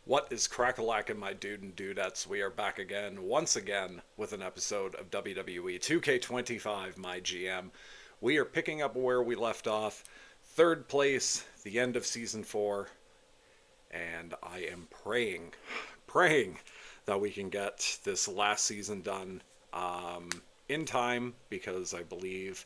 What is crack-a-lackin', my dude and dudettes? We are back again, once again, with an episode of WWE 2K25 MyGM. We are picking up where we left off. Third place, the end of Season 4. And I am praying that we can get this last season done in time, because I believe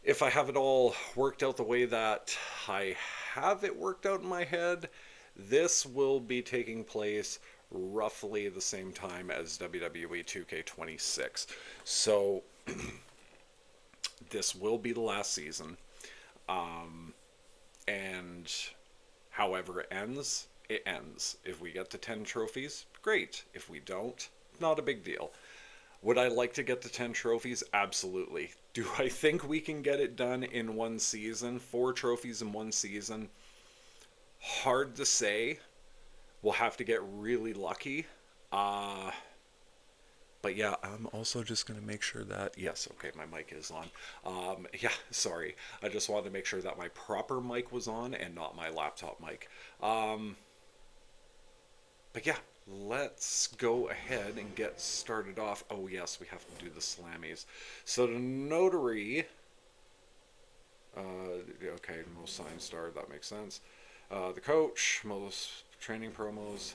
if I have it all worked out the way that I have it worked out in my head, this will be taking place roughly the same time as WWE 2K26. So this will be the last season. And however it ends, it ends. If we get to 10 trophies, great. If we don't, not a big deal. Would I like to get to 10 trophies? Absolutely. Do I think we can get it done in one season? 4 trophies in one season? Hard to say. We'll have to get really lucky. But yeah, I'm also just going to make sure that... Yes, okay, my mic is on. Yeah, sorry. I just wanted to make sure that my proper mic was on and not my laptop mic. But yeah, let's go ahead and get started off. Oh yes, we have to do the slammies. So the notary... okay, most sign star, that makes sense. The coach, most training promos,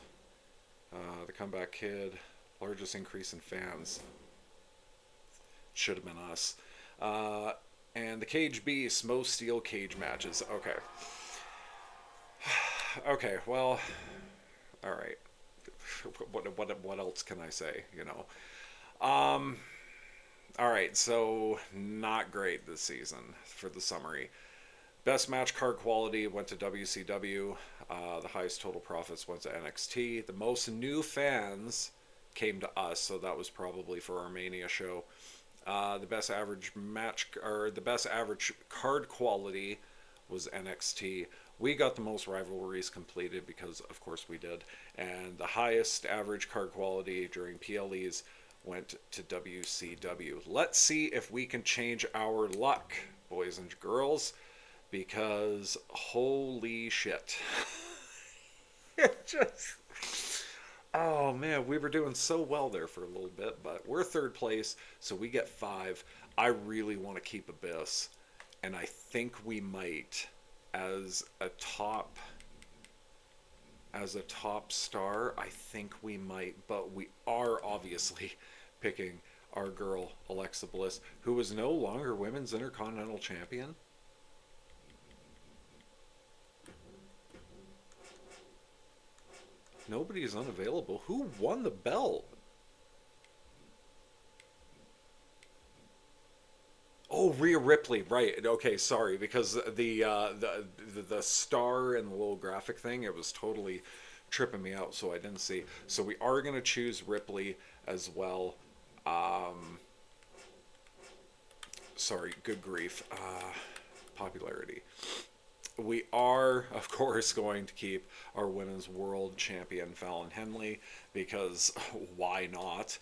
the comeback kid, largest increase in fans. Should have been us. And the cage beast, most steel cage matches. Okay. Okay, well, all right. What else can I say, you know? All right, so not great this season for the summary. Best match card quality went to WCW. The highest total profits went to NXT. The most new fans came to us, so that was probably for our Mania show. The best average card quality was NXT. We got the most rivalries completed because, of course, we did. And the highest average card quality during PLEs went to WCW. Let's see if we can change our luck, boys and girls, because holy shit. It just... Oh man, we were doing so well there for a little bit, but we're third place, so we get 5. I really want to keep Abyss, and I think we might as a top star. I think we might, but we are obviously picking our girl Alexa Bliss, who is no longer Women's Intercontinental Champion. Nobody is unavailable. Who won the belt? Oh, Rhea Ripley, right? Okay, sorry, because the star and the little graphic thing, it was totally tripping me out, so I didn't see. So we are gonna choose Ripley as well. Sorry, good grief. Popularity. We are, of course, going to keep our women's world champion Fallon Henley, because why not?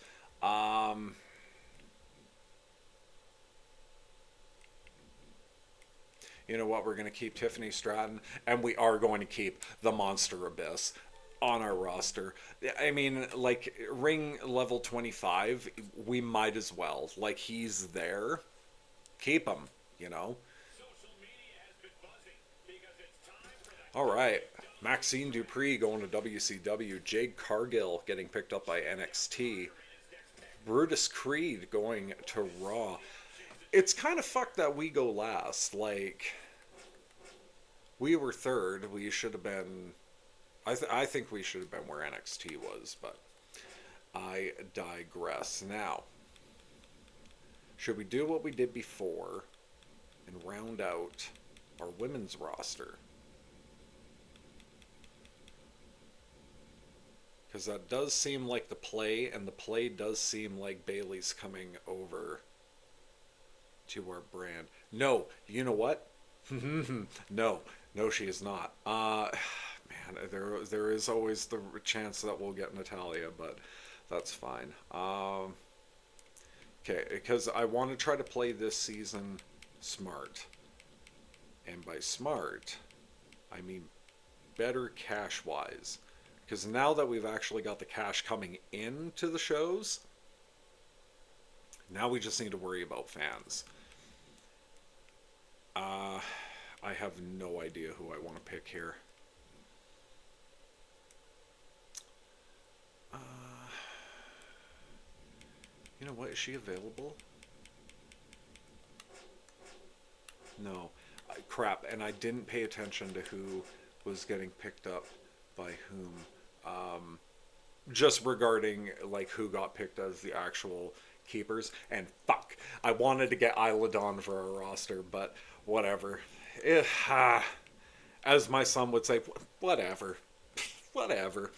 You know what? We're going to keep Tiffany Stratton, and we are going to keep the Monster Abyss on our roster. I mean, like, ring level 25, we might as well. Like, he's there. Keep him, you know? All right. Maxine Dupree going to WCW. Jade Cargill getting picked up by NXT. Brutus Creed going to Raw. It's kind of fucked that we go last. Like, we were third. We should have been... I think we should have been where NXT was, but I digress. Now, should we do what we did before and round out our women's roster? Because that does seem like the play, and the play does seem like Bayley's coming over to our brand. No, you know what? No, she is not. Man, there is always the chance that we'll get Natalia, but that's fine. Okay, because I want to try to play this season smart. And by smart, I mean better cash-wise. Because now that we've actually got the cash coming into the shows, now we just need to worry about fans. I have no idea who I want to pick here. You know what? Is she available? No. Crap. And I didn't pay attention to who was getting picked up by whom. Just regarding like who got picked as the actual keepers. And fuck, I wanted to get Isla Dawn for our roster, but whatever. As my son would say, whatever. Whatever.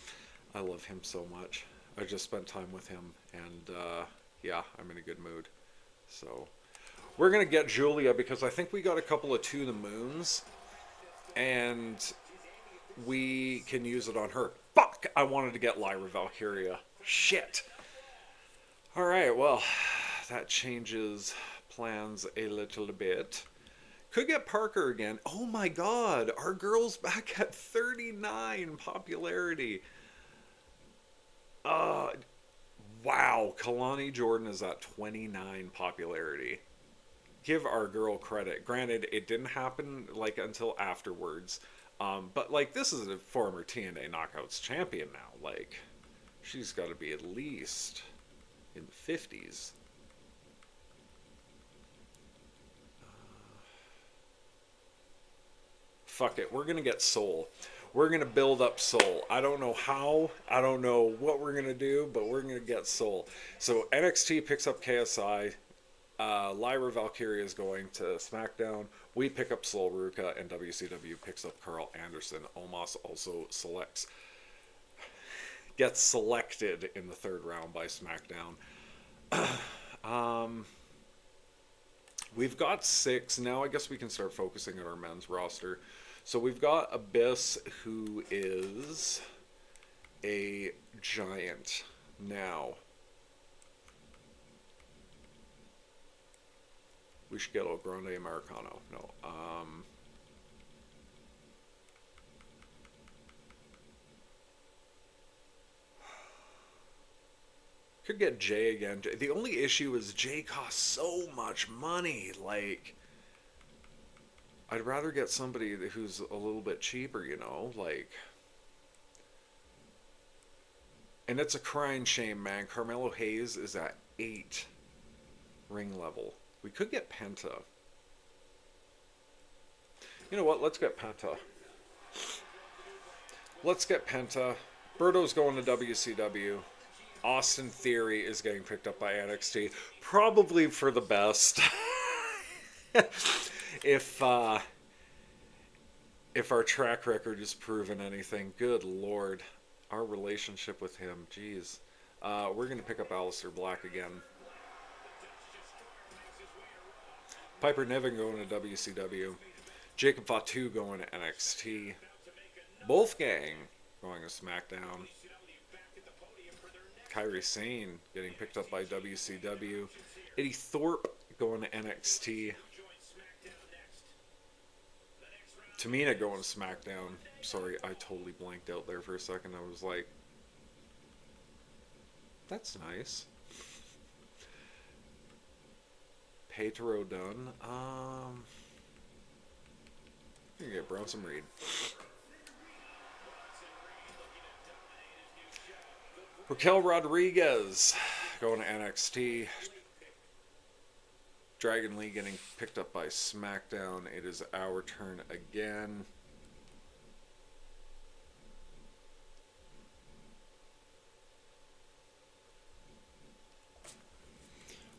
I love him so much. I just spent time with him, and yeah, I'm in a good mood. So we're gonna get Julia because I think we got a couple of To the Moons, and we can use it on her. Fuck! I wanted to get Lyra Valkyria. Shit. All right, well, that changes plans a little bit. Could get Parker again. Oh my god, our girl's back at 39 popularity. Wow, Kalani Jordan is at 29 popularity. Give our girl credit. Granted, it didn't happen like until afterwards. But like this is a former TNA Knockouts champion now. Like she's got to be at least in the 50s. Fuck it, we're gonna get Soul. We're gonna build up Soul. I don't know how. I don't know what we're gonna do, but we're gonna get Soul. So NXT picks up KSI. Lyra Valkyria is going to SmackDown. We pick up Sol Ruka, and WCW picks up Carl Anderson. Omos also gets selected in the third round by SmackDown. We've got 6. Now I guess we can start focusing on our men's roster. So we've got Abyss, who is a giant now. We should get El Grande Americano. No. Could get Jay again. The only issue is Jay costs so much money. Like, I'd rather get somebody who's a little bit cheaper, you know? Like, and it's a crying shame, man. Carmelo Hayes is at 8 ring level. We could get Penta. You know what? Let's get Penta. Let's get Penta. Berto's going to WCW. Austin Theory is getting picked up by NXT. Probably for the best. If our track record is proven anything, good lord. Our relationship with him, jeez. We're going to pick up Aleister Black again. Piper Niven going to WCW. Jacob Fatu going to NXT. Wolfgang going to SmackDown. Kairi Sane getting picked up by WCW. Eddie Thorpe going to NXT. Tamina going to SmackDown. Sorry, I totally blanked out there for a second. I was like, that's nice. Pedro done. You can get Bronson Reed. Raquel Rodriguez going to NXT. Dragon Lee getting picked up by SmackDown. It is our turn again.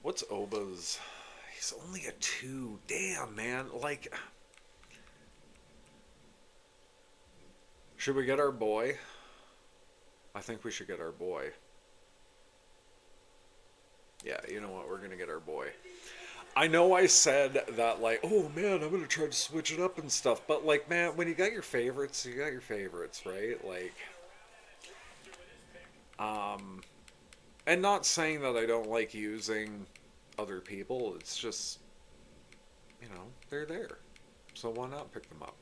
What's Oba's? He's only a 2. Damn, man. Like, should we get our boy? I think we should get our boy. Yeah, you know what? We're going to get our boy. I know I said that, like, oh, man, I'm going to try to switch it up and stuff. But, like, man, when you got your favorites, you got your favorites, right? Like, and not saying that I don't like using other people. It's just, you know, they're there. So why not pick them up?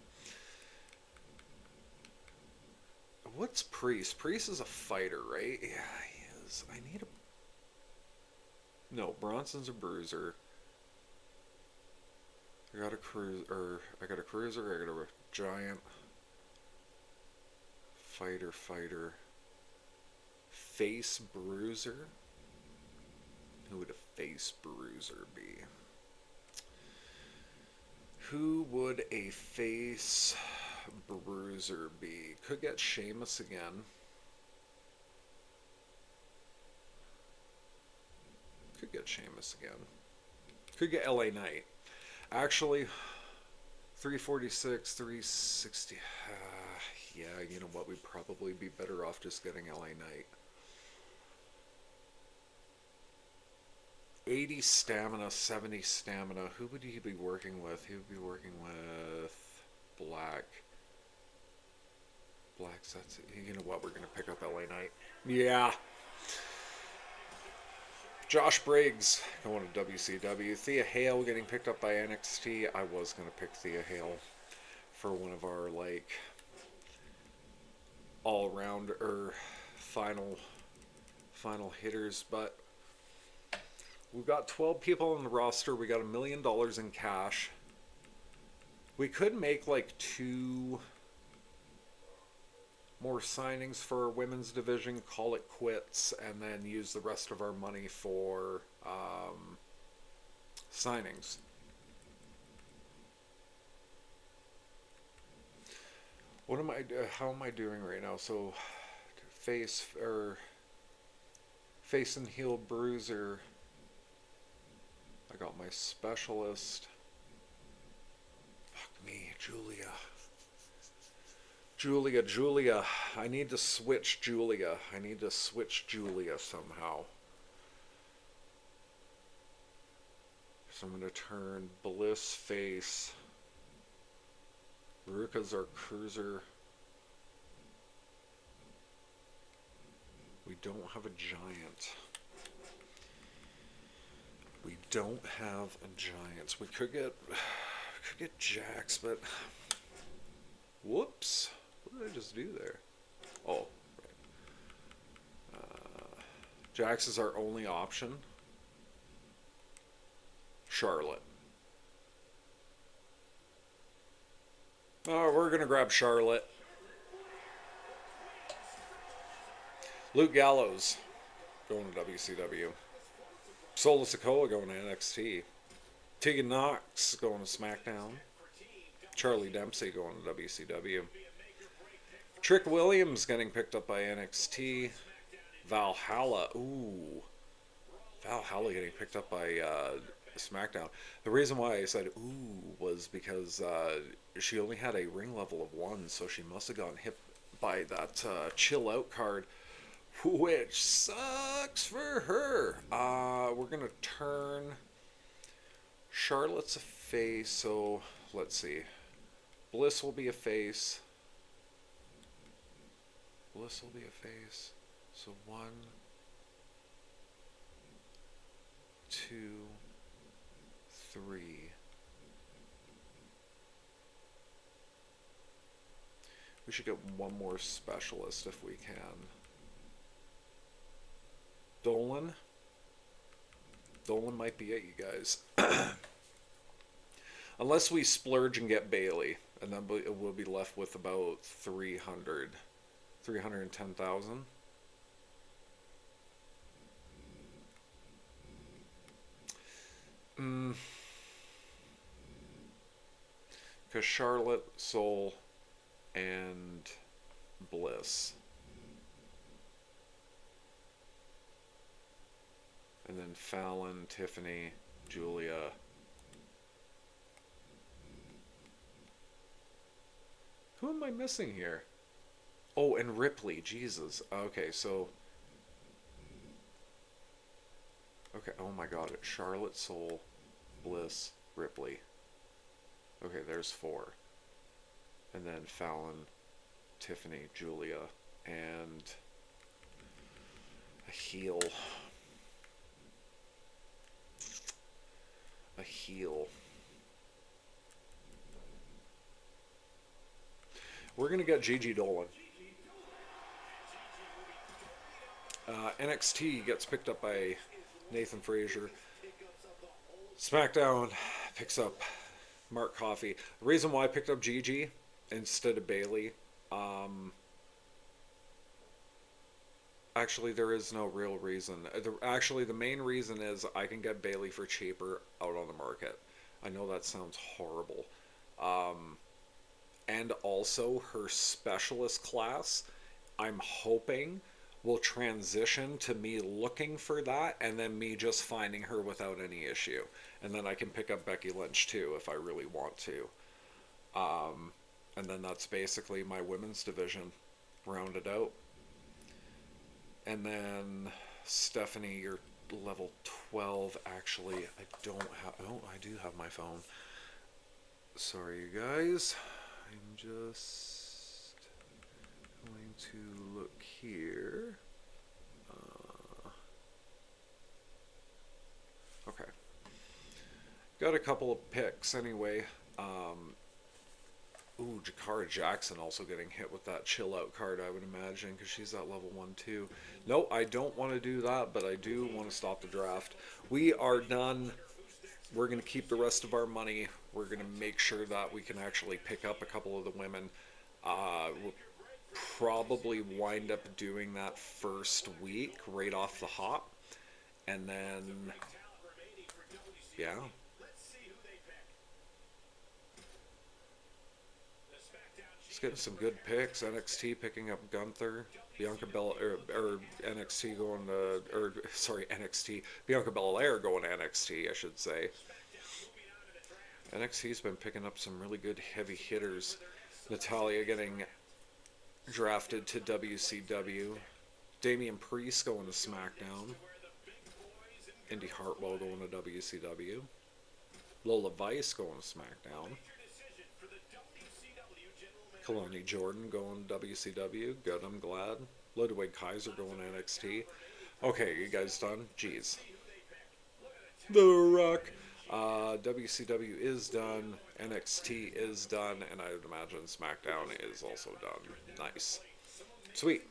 What's Priest? Priest is a fighter, right? Yeah, he is. I need a... No, Bronson's a bruiser. I got a cruiser, I got a cruiser, I got a giant fighter. Face bruiser? Who would a face bruiser be? Who would a face bruiser be? Could get Sheamus again. Could get Sheamus again. Could get LA Knight. Actually, 346, 360. Yeah, you know what? We'd probably be better off just getting LA Knight. 80 stamina, 70 stamina. Who would he be working with? He would be working with Black. Black's, that's it. You know what? We're going to pick up LA Knight. Yeah. Josh Briggs going to WCW. Thea Hale getting picked up by NXT. I was going to pick Thea Hale for one of our, like, all-around or final hitters, but we've got 12 people on the roster. We got $1 million in cash. We could make like 2 more signings for our women's division, call it quits, and then use the rest of our money for signings. What am I? How am I doing right now? So, face and heel bruiser. I got my specialist. Fuck me, Julia. I need to switch Julia. Somehow. So I'm going to turn Bliss face. Ruka's our cruiser. We don't have a giant. We could get Jax, but whoops. What did I just do there? Oh, right. Jax is our only option. Charlotte. Oh, we're gonna grab Charlotte. Luke Gallows going to WCW. Solo Sikoa going to NXT. Tegan Knox going to SmackDown. Charlie Dempsey going to WCW. Trick Williams getting picked up by NXT. Valhalla. Ooh. Valhalla getting picked up by SmackDown. The reason why I said ooh was because she only had a ring level of 1, so she must have gotten hit by that chill out card, which sucks for her. We're going to turn Charlotte's a face, so let's see. Bliss will be a face. So 1, 2, 3. We should get one more specialist if we can. Dolan might be it, you guys. Unless we splurge and get Bailey, and then we'll be left with about 310,000. Because Charlotte, Soul, and Bliss. And then Fallon, Tiffany, Julia. Who am I missing here? Oh, and Ripley. Jesus. Okay, so... Okay, oh my god. It's Charlotte, Soul, Bliss, Ripley. Okay, there's 4. And then Fallon, Tiffany, Julia, and... a heel. We're going to get Gigi Dolan. NXT gets picked up by Nathan Frazier. SmackDown picks up Mark Coffey. The reason why I picked up Gigi instead of Bailey, actually, there is no real reason. Actually, the main reason is I can get Bailey for cheaper out on the market. I know that sounds horrible. And also, her specialist class, I'm hoping, will transition to me looking for that and then me just finding her without any issue. And then I can pick up Becky Lynch too if I really want to. And then that's basically my women's division rounded out. And then Stephanie, you're level 12. Actually, I don't have. Oh, I do have my phone. Sorry, you guys. I'm just going to look here. Okay. Got a couple of picks anyway. Ooh, Jakara Jackson also getting hit with that chill out card, I would imagine, because she's at level 1 too. No, I don't want to do that, but I do want to stop the draft. We are done. We're going to keep the rest of our money. We're going to make sure that we can actually pick up a couple of the women. We'll probably wind up doing that first week right off the hop. And then, yeah. Just getting some good picks. NXT picking up Gunther. Bianca Belair, or NXT going to, or sorry, NXT. Bianca Belair going to NXT, I should say. NXT's been picking up some really good heavy hitters. Natalia getting drafted to WCW. Damian Priest going to SmackDown. Indy Hartwell going to WCW. Lola Vice going to SmackDown. Kalani Jordan going to WCW. Good, I'm glad. Ludwig Kaiser going to NXT. Okay, you guys done? Jeez. The Rock. WCW is done. NXT is done. And I would imagine SmackDown is also done. Nice. Sweet.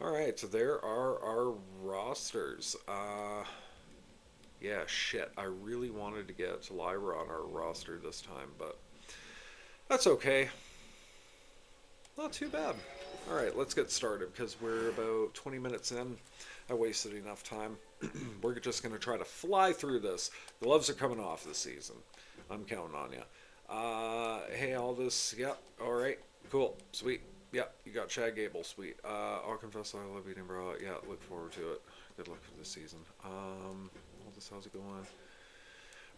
Alright, so there are our rosters. Yeah, shit. I really wanted to get Lyra on our roster this time, but that's okay. Not too bad. Alright, let's get started because we're about 20 minutes in. I wasted enough time. We're just going to try to fly through this. Gloves are coming off this season. I'm counting on you. Hey, all this. Yep. Alright. Cool. Sweet. Yep. You got Chad Gable. Sweet. I'll confess I love eating bro. Yeah, look forward to it. Good luck for this season. All this, how's it going?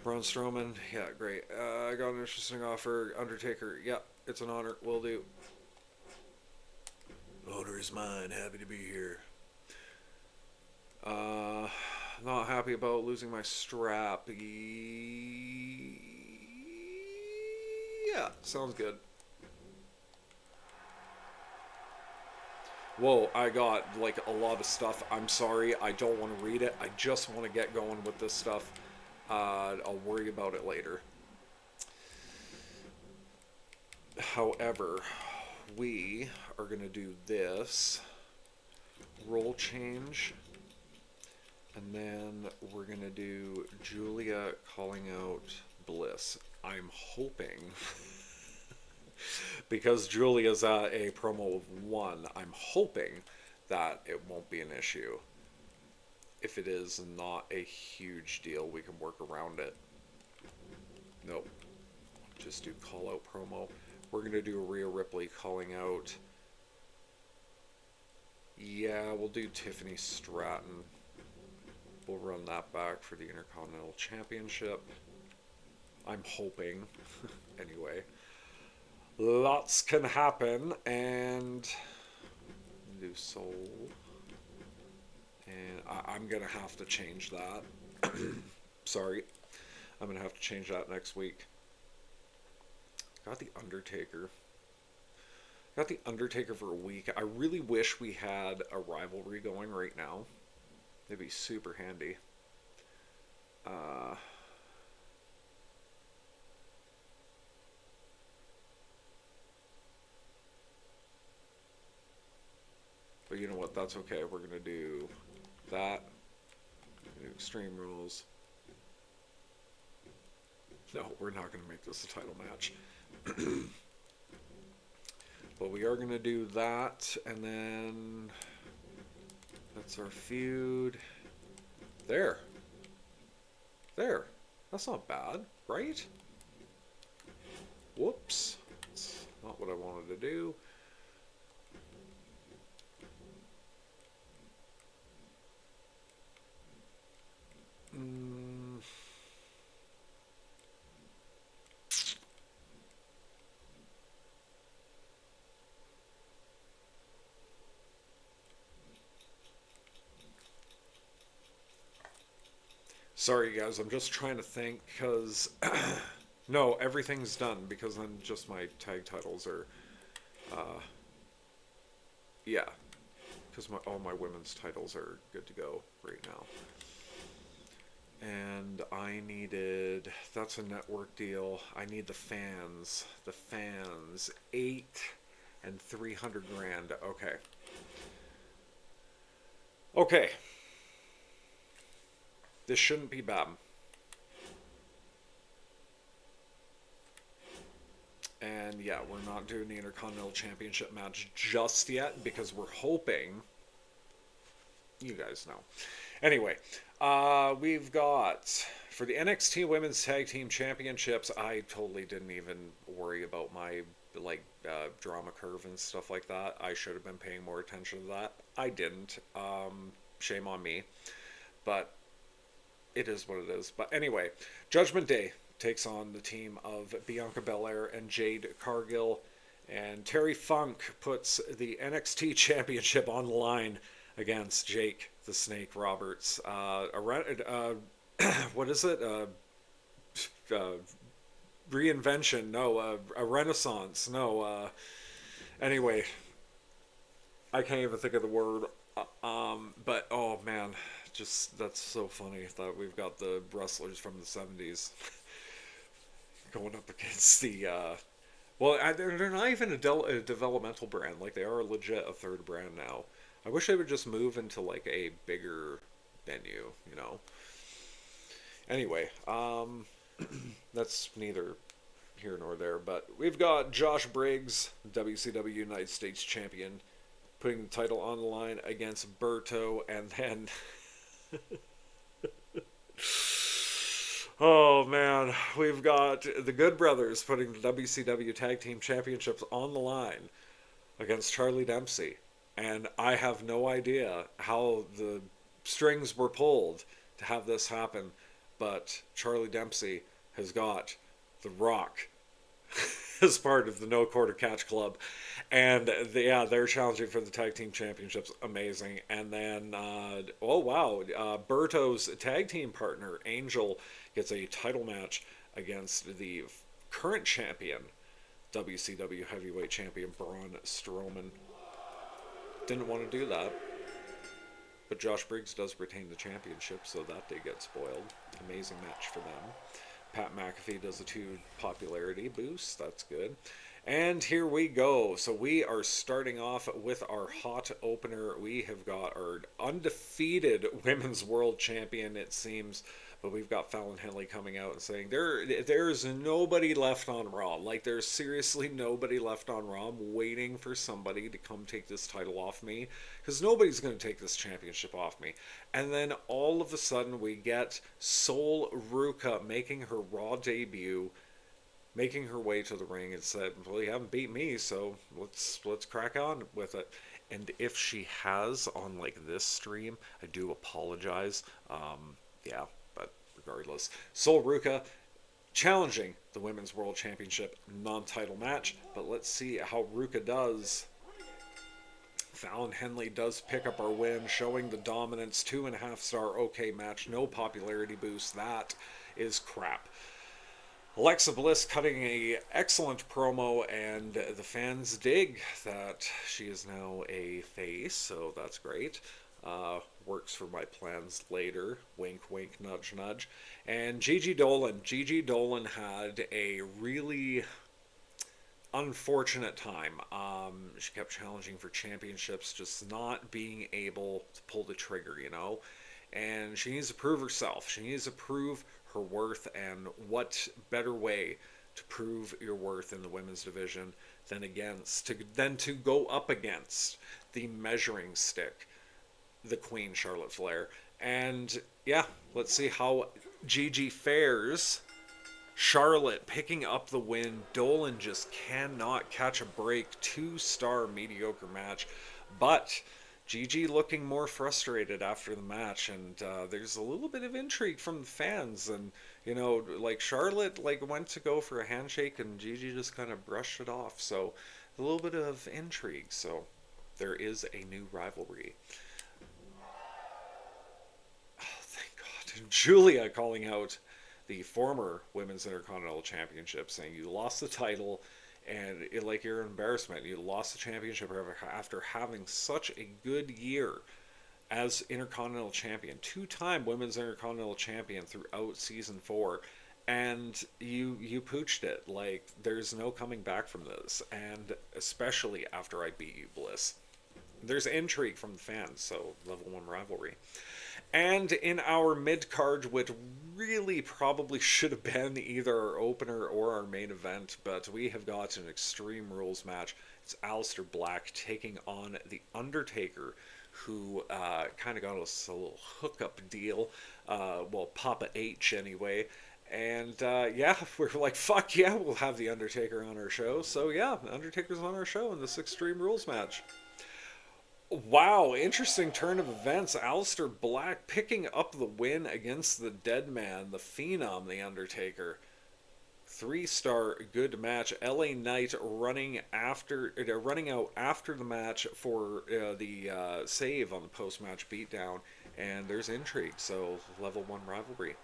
Braun Strowman. Yeah, great. I got an interesting offer. Undertaker. Yep. It's an honor. Will do. Honor is mine. Happy to be here. Not happy about losing my strap. Yeah, sounds good. Whoa, I got like a lot of stuff. I'm sorry, I don't want to read it. I just want to get going with this stuff. I'll worry about it later. However, we are going to do this. Role change. And then we're going to do Julia calling out Bliss. I'm hoping, because Julia's at a promo of 1, I'm hoping that it won't be an issue. If it is not a huge deal, we can work around it. Nope. Just do call out promo. We're going to do Rhea Ripley calling out. Yeah, we'll do Tiffany Stratton. We'll run that back for the Intercontinental Championship. I'm hoping. Anyway. Lots can happen. And do Soul. And I'm going to have to change that. Sorry. I'm going to have to change that next week. Got the Undertaker. Got the Undertaker for a week. I really wish we had a rivalry going right now. It'd be super handy. But you know what? That's okay. We're going to do that. Do Extreme Rules. No, we're not going to make this a title match. But we are going to do that, and then that's our feud. There. There. That's not bad, right? Whoops. That's not what I wanted to do. Sorry guys, I'm just trying to think, because no, everything's done, because then just my tag titles are yeah, because all my women's titles are good to go right now. And I needed, that's a network deal, I need the fans, 8 and 300 grand. Okay, this shouldn't be bad. And yeah, we're not doing the Intercontinental Championship match just yet, because we're hoping, you guys know. Anyway, we've got, for the NXT Women's Tag Team Championships, I totally didn't even worry about my, drama curve and stuff like that. I should have been paying more attention to that. I didn't. Shame on me. But it is what it is. But anyway, Judgment Day takes on the team of Bianca Belair and Jade Cargill. And Terry Funk puts the NXT Championship on the line against Jake the Snake Roberts. What is it? Reinvention? No. A renaissance? No. Anyway, I can't even think of the word. But oh man, just that's so funny that we've got the wrestlers from the 70s going up against the. Well, they're not even a developmental brand. Like, they are legit a third brand now. I wish they would just move into like a bigger venue, you know. Anyway, that's neither here nor there. But we've got Josh Briggs, WCW United States Champion, putting the title on the line against Berto, and then oh man, we've got the Good Brothers putting the WCW Tag Team Championships on the line against Charlie Dempsey. And I have no idea how the strings were pulled to have this happen, but Charlie Dempsey has got The Rock as part of the No Quarter Catch Club. And they're challenging for the Tag Team Championships. Amazing. And then, Berto's tag team partner, Angel, gets a title match against the current champion, WCW Heavyweight Champion, Braun Strowman. Didn't want to do that. But Josh Briggs does retain the championship, so that did get spoiled. Amazing match for them. Pat McAfee does a 2 popularity boost. That's good. And here we go. So we are starting off with our hot opener. We have got our undefeated Women's World Champion, it seems. But we've got Fallon Henley coming out and saying, there's nobody left on Raw. Like, there's seriously nobody left on Raw. I'm waiting for somebody to come take this title off me, because nobody's going to take this championship off me. And then all of a sudden we get Sol Ruca making her Raw debut, making her way to the ring, and said, well, you haven't beat me, so let's crack on with it. And if she has on like this stream, I do apologize. But regardless, Sol Ruca challenging the Women's World Championship non-title match. But let's see how Ruca does. Fallon Henley does pick up our win, showing the dominance. 2.5-star OK match, no popularity boost. That is crap. Alexa Bliss cutting a excellent promo, and the fans dig that she is now a face, so that's great. Works for my plans later. Wink, wink, nudge, nudge. And Gigi Dolan. Gigi Dolan had a really unfortunate time. She kept challenging for championships, just not being able to pull the trigger, you know? And she needs to prove herself. She needs to prove her worth, and what better way to prove your worth in the women's division than to go up against the measuring stick, the Queen Charlotte Flair. And yeah, let's see how Gigi fares. Charlotte picking up the win. Dolan just cannot catch a break. 2-star mediocre match. But Gigi looking more frustrated after the match, and there's a little bit of intrigue from the fans. And you know, like Charlotte went to go for a handshake, and Gigi just kind of brushed it off. So a little bit of intrigue. So there is a new rivalry. Oh, thank God. Julia calling out the former Women's Intercontinental Championship, saying you lost the title and you're an embarrassment. You lost the championship after having such a good year as Intercontinental Champion, 2-time Women's Intercontinental Champion throughout Season 4, and you pooched it. Like, there's no coming back from this, and especially after I beat you, Bliss. There's intrigue from the fans, so level 1 rivalry. And in our mid-card, which really probably should have been either our opener or our main event, but we have got an Extreme Rules match. It's Aleister Black taking on The Undertaker, who kind of got us a little hookup deal. Well, Papa H anyway. And yeah, we're like, fuck yeah, we'll have The Undertaker on our show. So yeah, The Undertaker's on our show in this Extreme Rules match. Wow, interesting turn of events. Aleister Black picking up the win against the Dead Man, the Phenom, The Undertaker. 3-star good match. LA Knight running out after the match for the save on the post-match beatdown, and there's intrigue. So level 1 rivalry.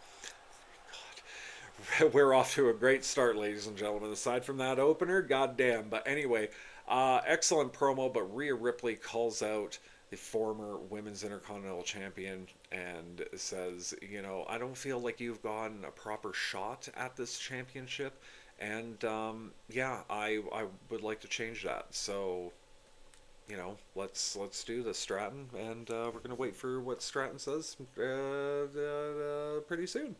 God, we're off to a great start, ladies and gentlemen. Aside from that opener, goddamn. But anyway. Excellent promo, but Rhea Ripley calls out the former Women's Intercontinental Champion and says, you know, I don't feel like you've gotten a proper shot at this championship, and yeah, I would like to change that. So, you know, let's do this, Stratton, and we're gonna wait for what Stratton says pretty soon.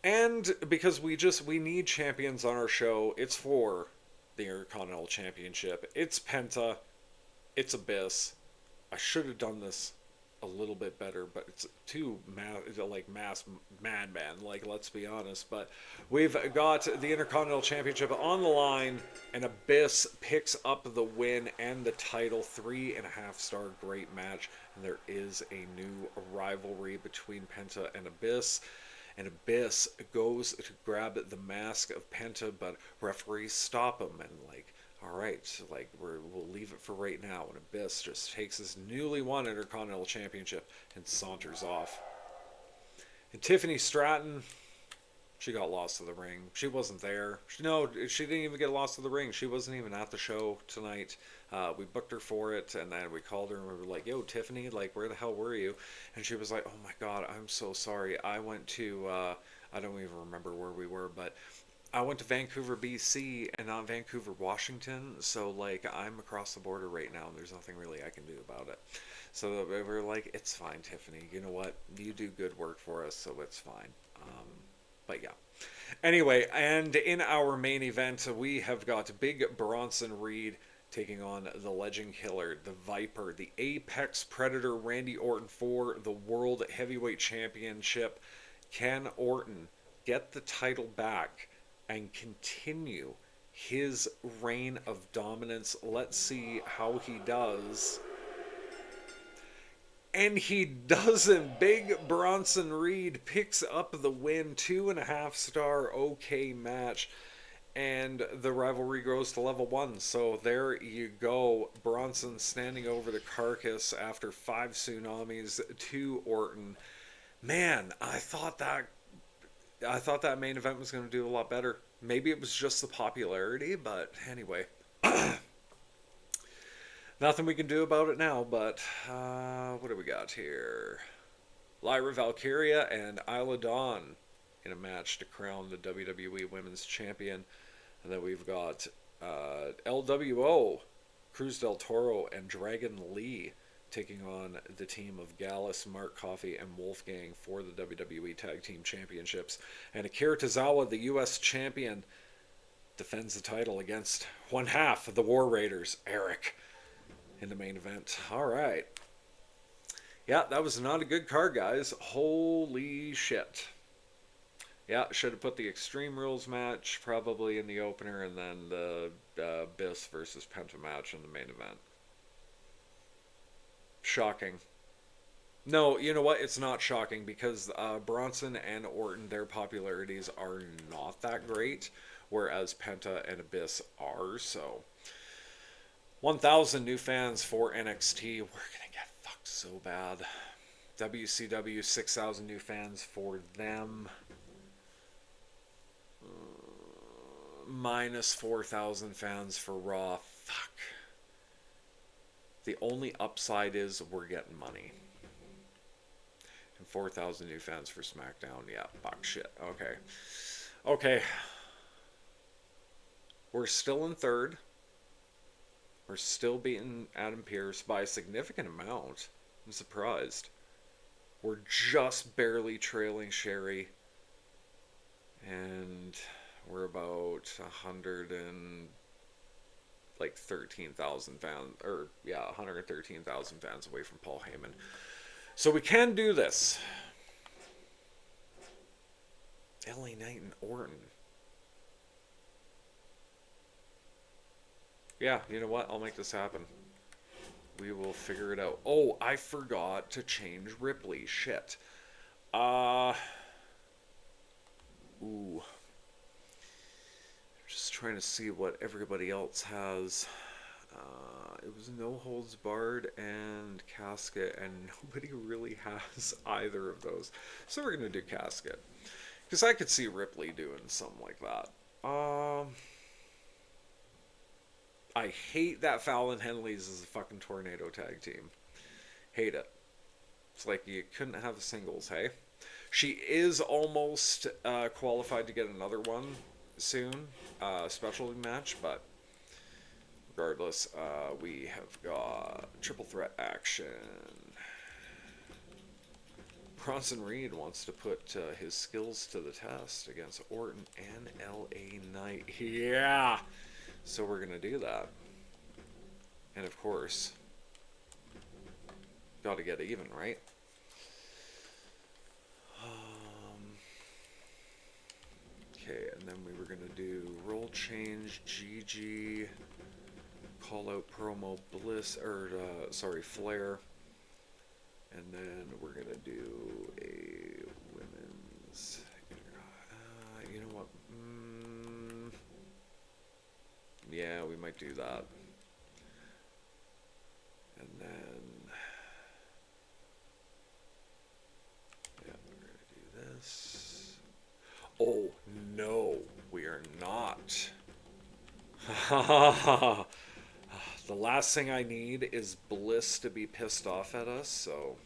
And because we need champions on our show, it's for the Intercontinental Championship. It's Penta. It's Abyss. I should have done this a little bit better, but it's too mass madman. Like, let's be honest. But we've got the Intercontinental Championship on the line, and Abyss picks up the win and the title. 3.5-star great match, and there is a new rivalry between Penta and Abyss. And Abyss goes to grab the mask of Penta, but referees stop him and all right, we'll leave it for right now. And Abyss just takes his newly won Intercontinental Championship and saunters off. And Tiffany Stratton, she got lost to the ring. She wasn't there. She didn't even get lost to the ring. She wasn't even at the show tonight. We booked her for it, and then we called her and we were like, yo, Tiffany, where the hell were you? And she was like, oh my God, I'm so sorry. I went to, I don't even remember where we were, but I went to Vancouver, BC, and not Vancouver, Washington. So, I'm across the border right now, and there's nothing really I can do about it. So we were like, it's fine, Tiffany. You know what? You do good work for us, so it's fine. But yeah. Anyway, and in our main event, we have got Big Bronson Reed taking on the Legend Killer, the Viper, the Apex Predator, Randy Orton for the World Heavyweight Championship. Can Orton get the title back and continue his reign of dominance? Let's see how he does. And he doesn't. Big Bronson Reed picks up the win. 2.5-star okay match. And the rivalry grows to level 1. So there you go. Bronson standing over the carcass after 5 tsunamis to Orton. Man, I thought that main event was going to do a lot better. Maybe it was just the popularity, but anyway. Nothing we can do about it now, but what do we got here? Lyra Valkyria and Isla Dawn in a match to crown the WWE Women's Champion. And then we've got LWO, Cruz del Toro and Dragon Lee taking on the team of Gallus, Mark Coffey, and Wolfgang for the WWE Tag Team Championships. And Akira Tozawa, the U.S. champion, defends the title against one half of the War Raiders, Eric, in the main event. All right. Yeah, that was not a good card, guys. Holy shit. Yeah, should have put the Extreme Rules match probably in the opener and then the Abyss versus Penta match in the main event. Shocking. No, you know what? It's not shocking because Bronson and Orton, their popularities are not that great, whereas Penta and Abyss are. So, 1,000 new fans for NXT. We're going to get fucked so bad. WCW, 6,000 new fans for them. Minus 4,000 fans for Raw. Fuck. The only upside is we're getting money. And 4,000 new fans for SmackDown. Yeah, fuck shit. Okay. Okay. We're still in third. We're still beating Adam Pearce by a significant amount. I'm surprised. We're just barely trailing Sherry. And we're about 113,000 fans, or yeah, 113,000 fans away from Paul Heyman. So we can do this. LA Knight and Orton. Yeah, you know what? I'll make this happen. We will figure it out. Oh, I forgot to change Ripley. Shit. Ooh. Just trying to see what everybody else has. It was No Holds Barred and Casket, and nobody really has either of those. So we're going to do Casket. Because I could see Ripley doing something like that. I hate that Fallon Henley's is a fucking tornado tag team. Hate it. It's like you couldn't have singles, hey? She is almost qualified to get another one soon, specialty match, but regardless, we have got triple threat action. Bronson Reed wants to put his skills to the test against Orton and LA Knight. Yeah! So we're going to do that. And of course, got to get even, right? Okay, and then we were going to do roll change, GG, call out promo, Bliss, or, Flair. And then we're going to do a women's, you know what, yeah, we might do that. And then, yeah, we're going to do this. Oh, no, we are not. The last thing I need is Bliss to be pissed off at us, so.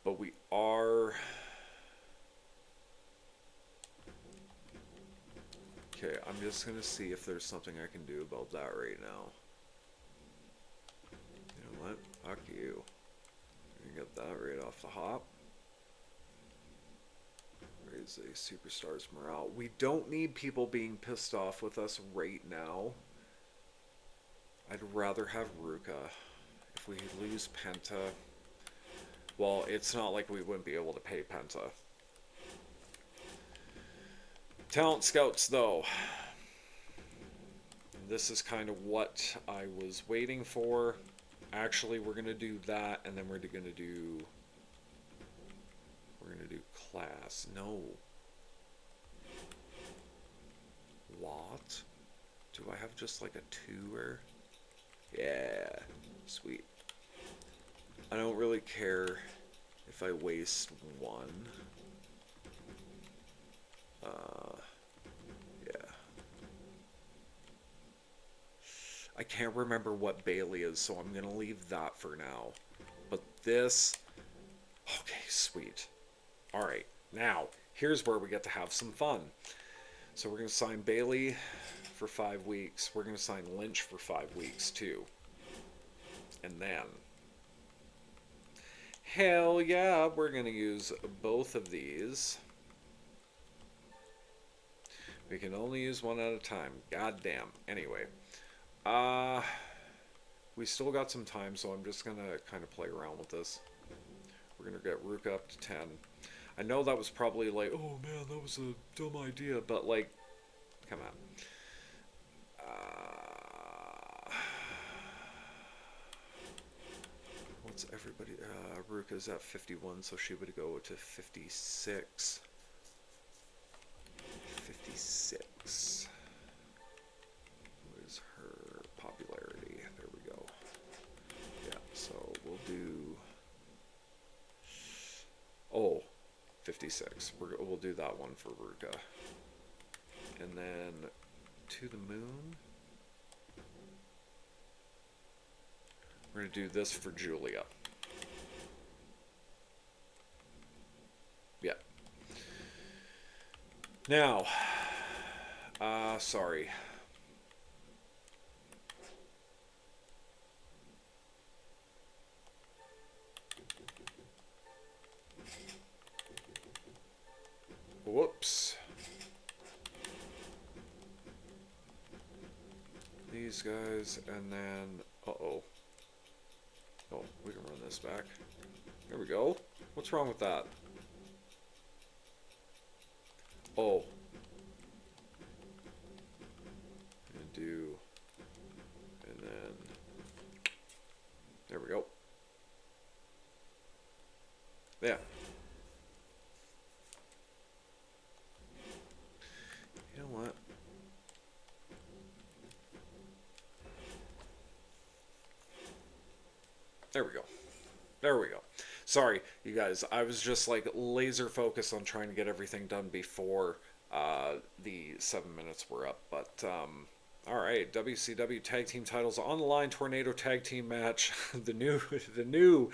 But we are. Okay, I'm just going to see if there's something I can do about that right now. You know what? Fuck you. You get that right off the hop. Raise a superstar's morale. We don't need people being pissed off with us right now. I'd rather have Ruka. If we lose Penta, well, it's not like we wouldn't be able to pay Penta. Talent scouts, though. This is kind of what I was waiting for. Actually, we're going to do that, and then we're going to do class. No. What? Do I have just like a tour? Yeah. Sweet. I don't really care if I waste one. Yeah. I can't remember what Bailey is, so I'm going to leave that for now. But this... Okay, sweet. Alright, now, here's where we get to have some fun. So we're going to sign Bailey for 5 weeks. We're going to sign Lynch for 5 weeks too. And then, hell yeah, we're going to use both of these. We can only use one at a time. God damn. Anyway, we still got some time, so I'm just going to kind of play around with this. We're going to get Ruka up to 10. I know that was probably like, oh man, that was a dumb idea, but like, come on. What's everybody? Ruka's at 51, so she would go to 56. 56. What is her popularity? There we go. Yeah, so we'll do... Oh, 56. We'll do that one for Ruka. And then to the moon. We're going to do this for Julia. Yeah. Now, sorry. Whoops. These guys, and then, uh-oh. Oh, we can run this back. There we go. What's wrong with that? Oh. And do, and then, there we go. Yeah. You know what? There we go. There we go. Sorry, you guys. I was just like laser focused on trying to get everything done before the 7 minutes were up. But all right, WCW Tag Team titles on the line. Tornado Tag Team match. the new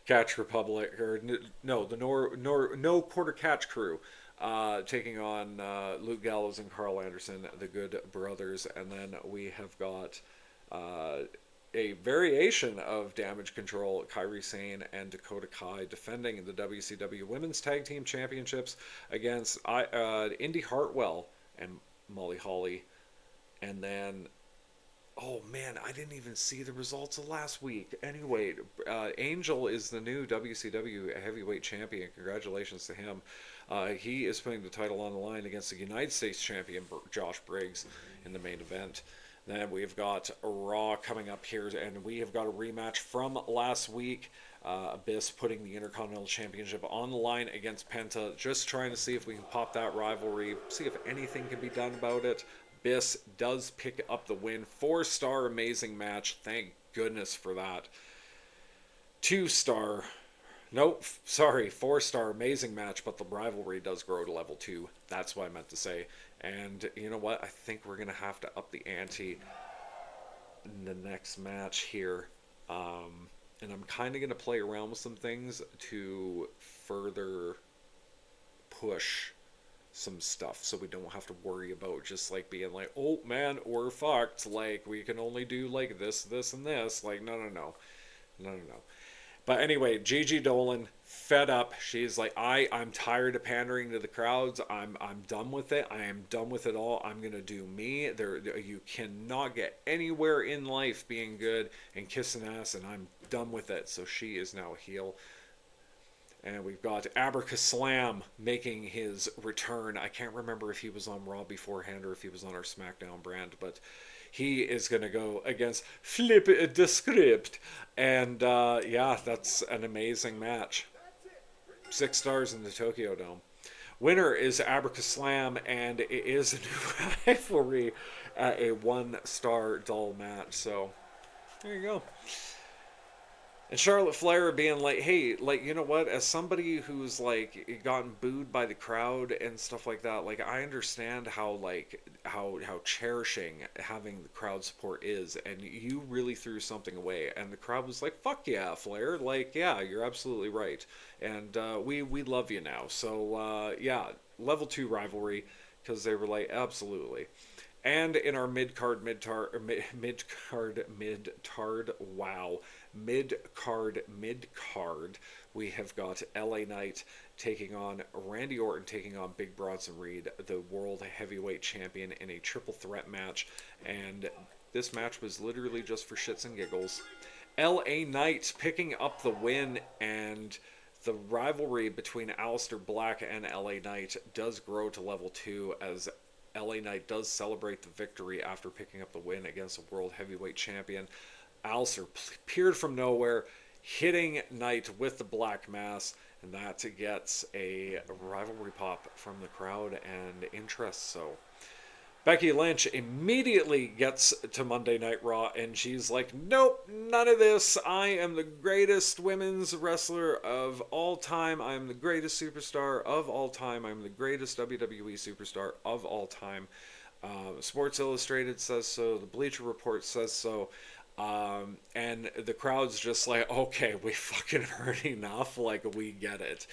Catch Republic, or no, the no Quarter Catch Crew. Taking on Luke Gallows and Carl Anderson, the Good Brothers, and then we have got a variation of Damage Control, Kairi Sane and Dakota Kai defending the WCW Women's Tag Team Championships against Indy Hartwell and Molly Holly. And then, oh man, I didn't even see the results of last week. Anyway, Angel is the new WCW Heavyweight Champion. Congratulations to him. He is putting the title on the line against the United States Champion Josh Briggs in the main event. Then we've got Raw coming up here, and we have got a rematch from last week. Abyss putting the Intercontinental Championship on the line against Penta. Just trying to see if we can pop that rivalry, see if anything can be done about it. Abyss does pick up the win. 4-star amazing match. Thank goodness for that. 2-star... Nope, sorry, 4-star amazing match, but the rivalry does grow to level 2. That's what I meant to say. And you know what? I think we're going to have to up the ante in the next match here. And I'm kind of going to play around with some things to further push some stuff so we don't have to worry about just like being like, oh man, we're fucked. Like, we can only do like this, this, and this. Like, no. But anyway, Gigi Dolan, fed up. She's like, I'm tired of pandering to the crowds. I'm done with it. I am done with it all. I'm gonna do me. You cannot get anywhere in life being good and kissing ass, and I'm done with it. So she is now a heel. And we've got Abracaslam making his return. I can't remember if he was on Raw beforehand or if he was on our SmackDown brand, but he is going to go against Flip the Script. And yeah, that's an amazing match. 6 stars in the Tokyo Dome. Winner is Abracaslam, and it is a new rivalry at a 1-star dull match. So there you go. And Charlotte Flair being like, hey, like, you know what, as somebody who's, like, gotten booed by the crowd and stuff like that, like, I understand how, like, how cherishing having the crowd support is, and you really threw something away, and the crowd was like, fuck yeah, Flair, like, yeah, you're absolutely right, and we love you now, so, yeah, level 2 rivalry, because they were like, absolutely. And in our mid-card, we have got LA Knight taking on Randy Orton, taking on Big Bronson Reed, the World Heavyweight Champion, in a triple threat match. And this match was literally just for shits and giggles. LA Knight picking up the win, and the rivalry between Aleister Black and LA Knight does grow to level 2 as LA Knight does celebrate the victory after picking up the win against the World Heavyweight Champion. Aleister appeared from nowhere, hitting Knight with the Black Mass, and that gets a rivalry pop from the crowd and interest. So Becky Lynch immediately gets to Monday Night Raw, and she's like, nope, none of this. I am the greatest women's wrestler of all time. I am the greatest superstar of all time. I'm the greatest WWE superstar of all time. Sports Illustrated says so. The Bleacher Report says so. And the crowd's just like, okay, we fucking heard enough. Like, we get it.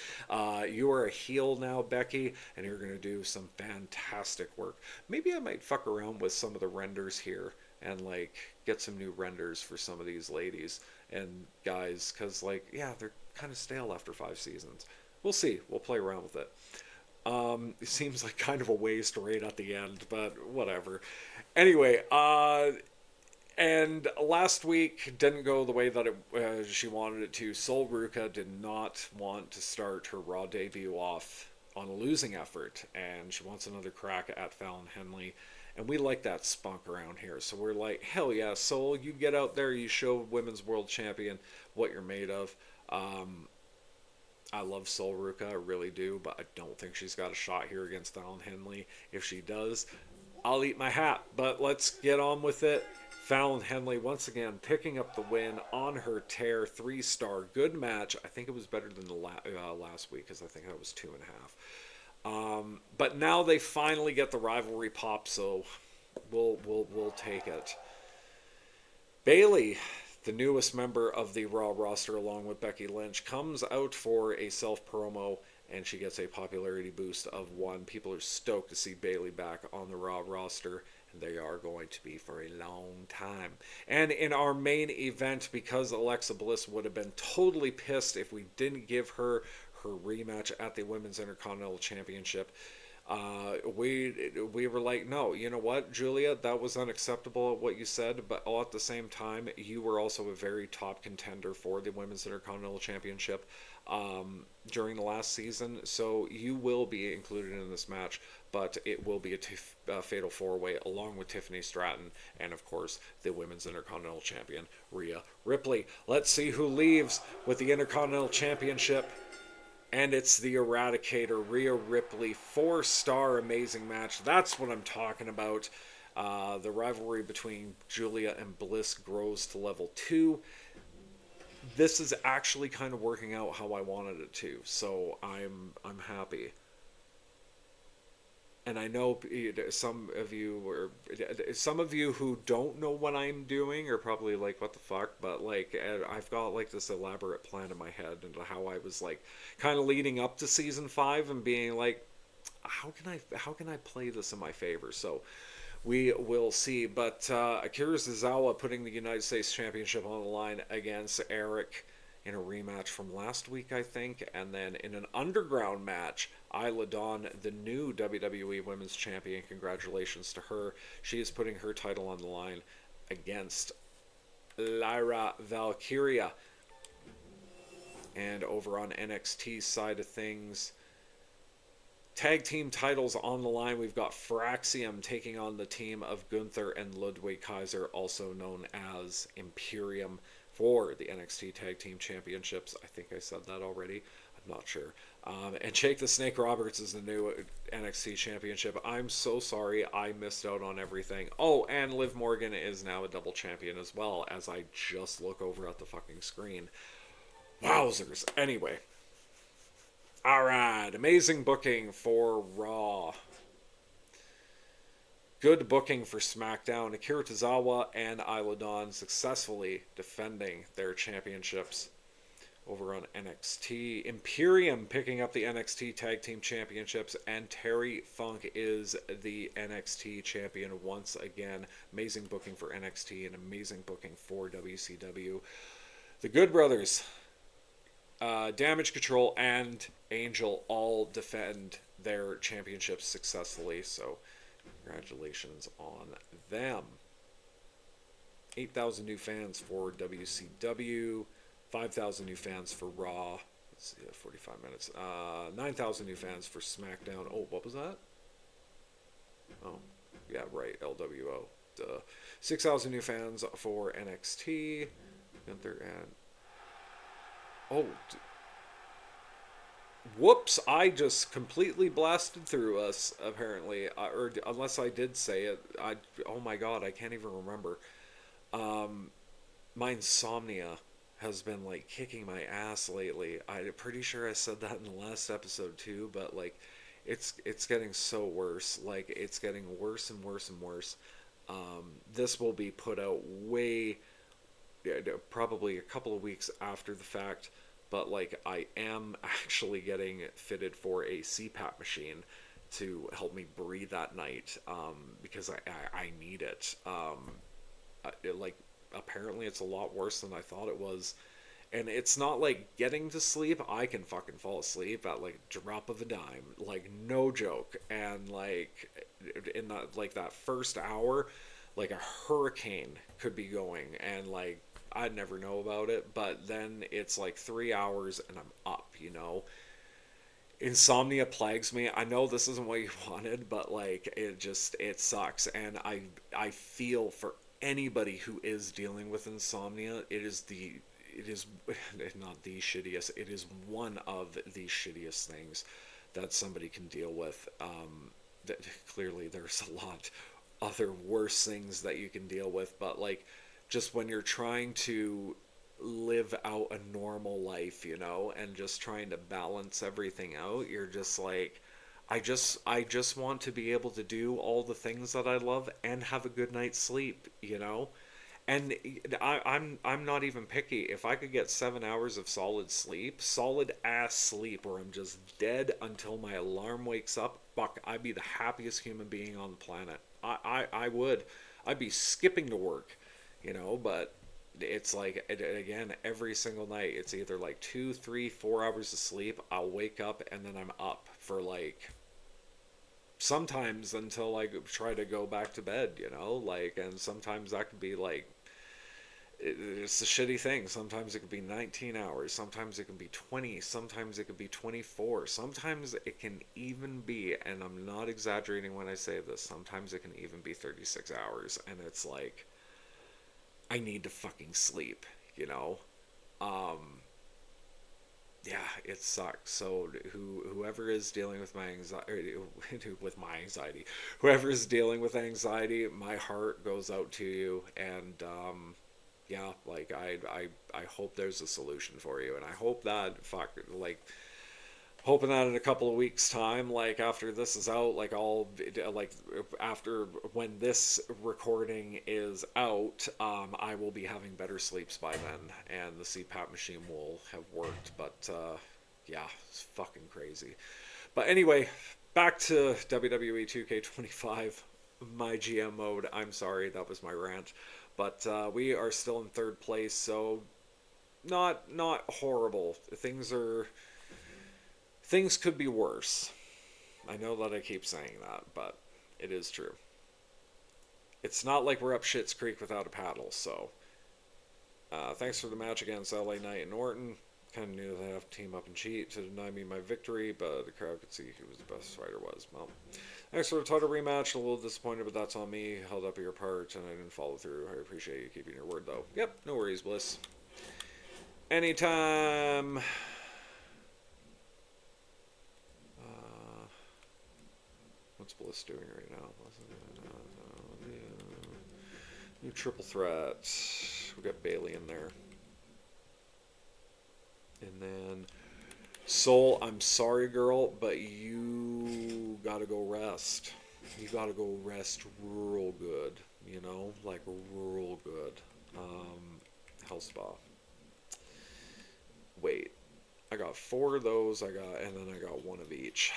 You are a heel now, Becky, and you're going to do some fantastic work. Maybe I might fuck around with some of the renders here and, like, get some new renders for some of these ladies and guys, because, like, yeah, they're kind of stale after 5 seasons. We'll see. We'll play around with it. It seems like kind of a waste right at the end, but whatever. Anyway, and last week didn't go the way that she wanted it to. Sol Ruca did not want to start her Raw debut off on a losing effort, and she wants another crack at Fallon Henley. And we like that spunk around here. So we're like, hell yeah, Sol, you get out there, you show Women's World Champion what you're made of. I love Sol Ruca, I really do, but I don't think she's got a shot here against Fallon Henley. If she does, I'll eat my hat. But let's get on with it. Fallon Henley, once again, picking up the win on her tear. 3-star. Good match. I think it was better than the last week, because I think that was 2.5. But now they finally get the rivalry pop, so we'll take it. Bayley, the newest member of the Raw roster, along with Becky Lynch, comes out for a self-promo, and she gets a popularity boost of 1. People are stoked to see Bayley back on the Raw roster. They are going to be for a long time. And in our main event, because Alexa Bliss would have been totally pissed if we didn't give her rematch at the Women's Intercontinental Championship, we were like, no, you know what, Julia, that was unacceptable what you said, but all at the same time, you were also a very top contender for the Women's Intercontinental Championship during the last season, so you will be included in this match, but it will be a fatal 4-way along with Tiffany Stratton and, of course, the Women's Intercontinental Champion, Rhea Ripley. Let's see who leaves with the Intercontinental Championship. And it's the Eradicator, Rhea Ripley. 4-star amazing match. That's what I'm talking about. The rivalry between Julia and Bliss grows to level 2. This is actually kind of working out how I wanted it to, so I'm happy. And I know some of you who don't know what I'm doing are probably like, what the fuck? But like, I've got like this elaborate plan in my head and how I was like kind of leading up to season 5 and being like, how can I play this in my favor? So we will see. But Akira Tozawa putting the United States Championship on the line against Eric in a rematch from last week, I think. And then in an underground match, Isla Dawn, the new WWE Women's Champion, congratulations to her. She is putting her title on the line against Lyra Valkyria. And over on NXT's side of things, tag team titles on the line. We've got Fraxium taking on the team of Gunther and Ludwig Kaiser, also known as Imperium, for the NXT Tag Team Championships. I think I said that already. I'm not sure. And Jake the Snake Roberts is the new NXT Championship. I'm so sorry I missed out on everything. Oh, and Liv Morgan is now a double champion as well, as I just look over at the fucking screen. Wowzers. Anyway. Alright, amazing booking for Raw. Good booking for SmackDown. Akira Tozawa and Isla Dawn successfully defending their championships. over on NXT. Imperium picking up the NXT Tag Team Championships, and Terry Funk is the NXT champion once again. Amazing booking for NXT and amazing booking for WCW. The Good Brothers, Damage Control, and Angel all defend their championships successfully, so congratulations on them. 8,000 new fans for WCW, 5,000 new fans for Raw. Let's see, 45 minutes. 9,000 new fans for SmackDown. Oh, what was that? Oh, yeah, right, LWO. 6,000 new fans for NXT. Gunther and... Oh, whoops, I just completely blasted through us, apparently. Or unless I did say it. Oh my god, I can't even remember. My insomnia has been like kicking my ass lately. I'm pretty sure I said that in the last episode too, but like it's getting so worse. Like it's getting worse and worse and worse. This will be put out way probably a couple of weeks after the fact, but like I am actually getting fitted for a CPAP machine to help me breathe at night, because I need it. Like apparently it's a lot worse than I thought it was. And it's not like getting to sleep. I can fucking fall asleep at like drop of a dime, like no joke. And like in that first hour, like a hurricane could be going, and like I'd never know about it. But then it's like 3 hours and I'm up. Insomnia plagues me. I know this isn't what you wanted, but like it sucks. And I feel for anybody who is dealing with insomnia. It is not the shittiest. It is one of the shittiest things that somebody can deal with. Clearly, there's a lot other worse things that you can deal with, but like just when you're trying to live out a normal life, and just trying to balance everything out, you're just like, I just want to be able to do all the things that I love and have a good night's sleep, And I'm not even picky. If I could get 7 hours of solid sleep, solid ass sleep, where I'm just dead until my alarm wakes up, fuck, I'd be the happiest human being on the planet. I would. I'd be skipping to work, but it's like, again, every single night, it's either like 2, 3, 4 hours of sleep. I'll wake up and then I'm up for like, sometimes until I try to go back to bed, and sometimes that could be like, it's a shitty thing. Sometimes it could be 19 hours. Sometimes it can be 20. Sometimes it could be 24. Sometimes it can even be, and I'm not exaggerating when I say this, sometimes it can even be 36 hours. And it's like, I need to fucking sleep, Yeah, it sucks. So whoever is dealing with my anxiety, whoever is dealing with anxiety, my heart goes out to you. And yeah, like I hope there's a solution for you, and I hope that hoping that in a couple of weeks time, like after this is out, like after when this recording is out, I will be having better sleeps by then, and the CPAP machine will have worked. But yeah, it's fucking crazy. But anyway, back to WWE 2K25, MyGM Mode. I'm sorry, that was my rant. But we are still in third place, so not horrible. Things could be worse. I know that I keep saying that, but it is true. It's not like we're up Schitt's Creek without a paddle, so thanks for the match against LA Knight and Orton. Kind of knew they'd have to team up and cheat to deny me my victory, but the crowd could see who was the best fighter was. Well, thanks for the title rematch. A little disappointed, but that's on me. Held up your part, and I didn't follow through. I appreciate you keeping your word, though. Yep, no worries, Bliss. Anytime. What's Bliss doing right now? New triple threat. We got Bailey in there. And then Soul, I'm sorry, girl, but you gotta go rest. You gotta go rest real good, like real good. Health spa. Wait. I got 4 of those. And then I got 1 of each.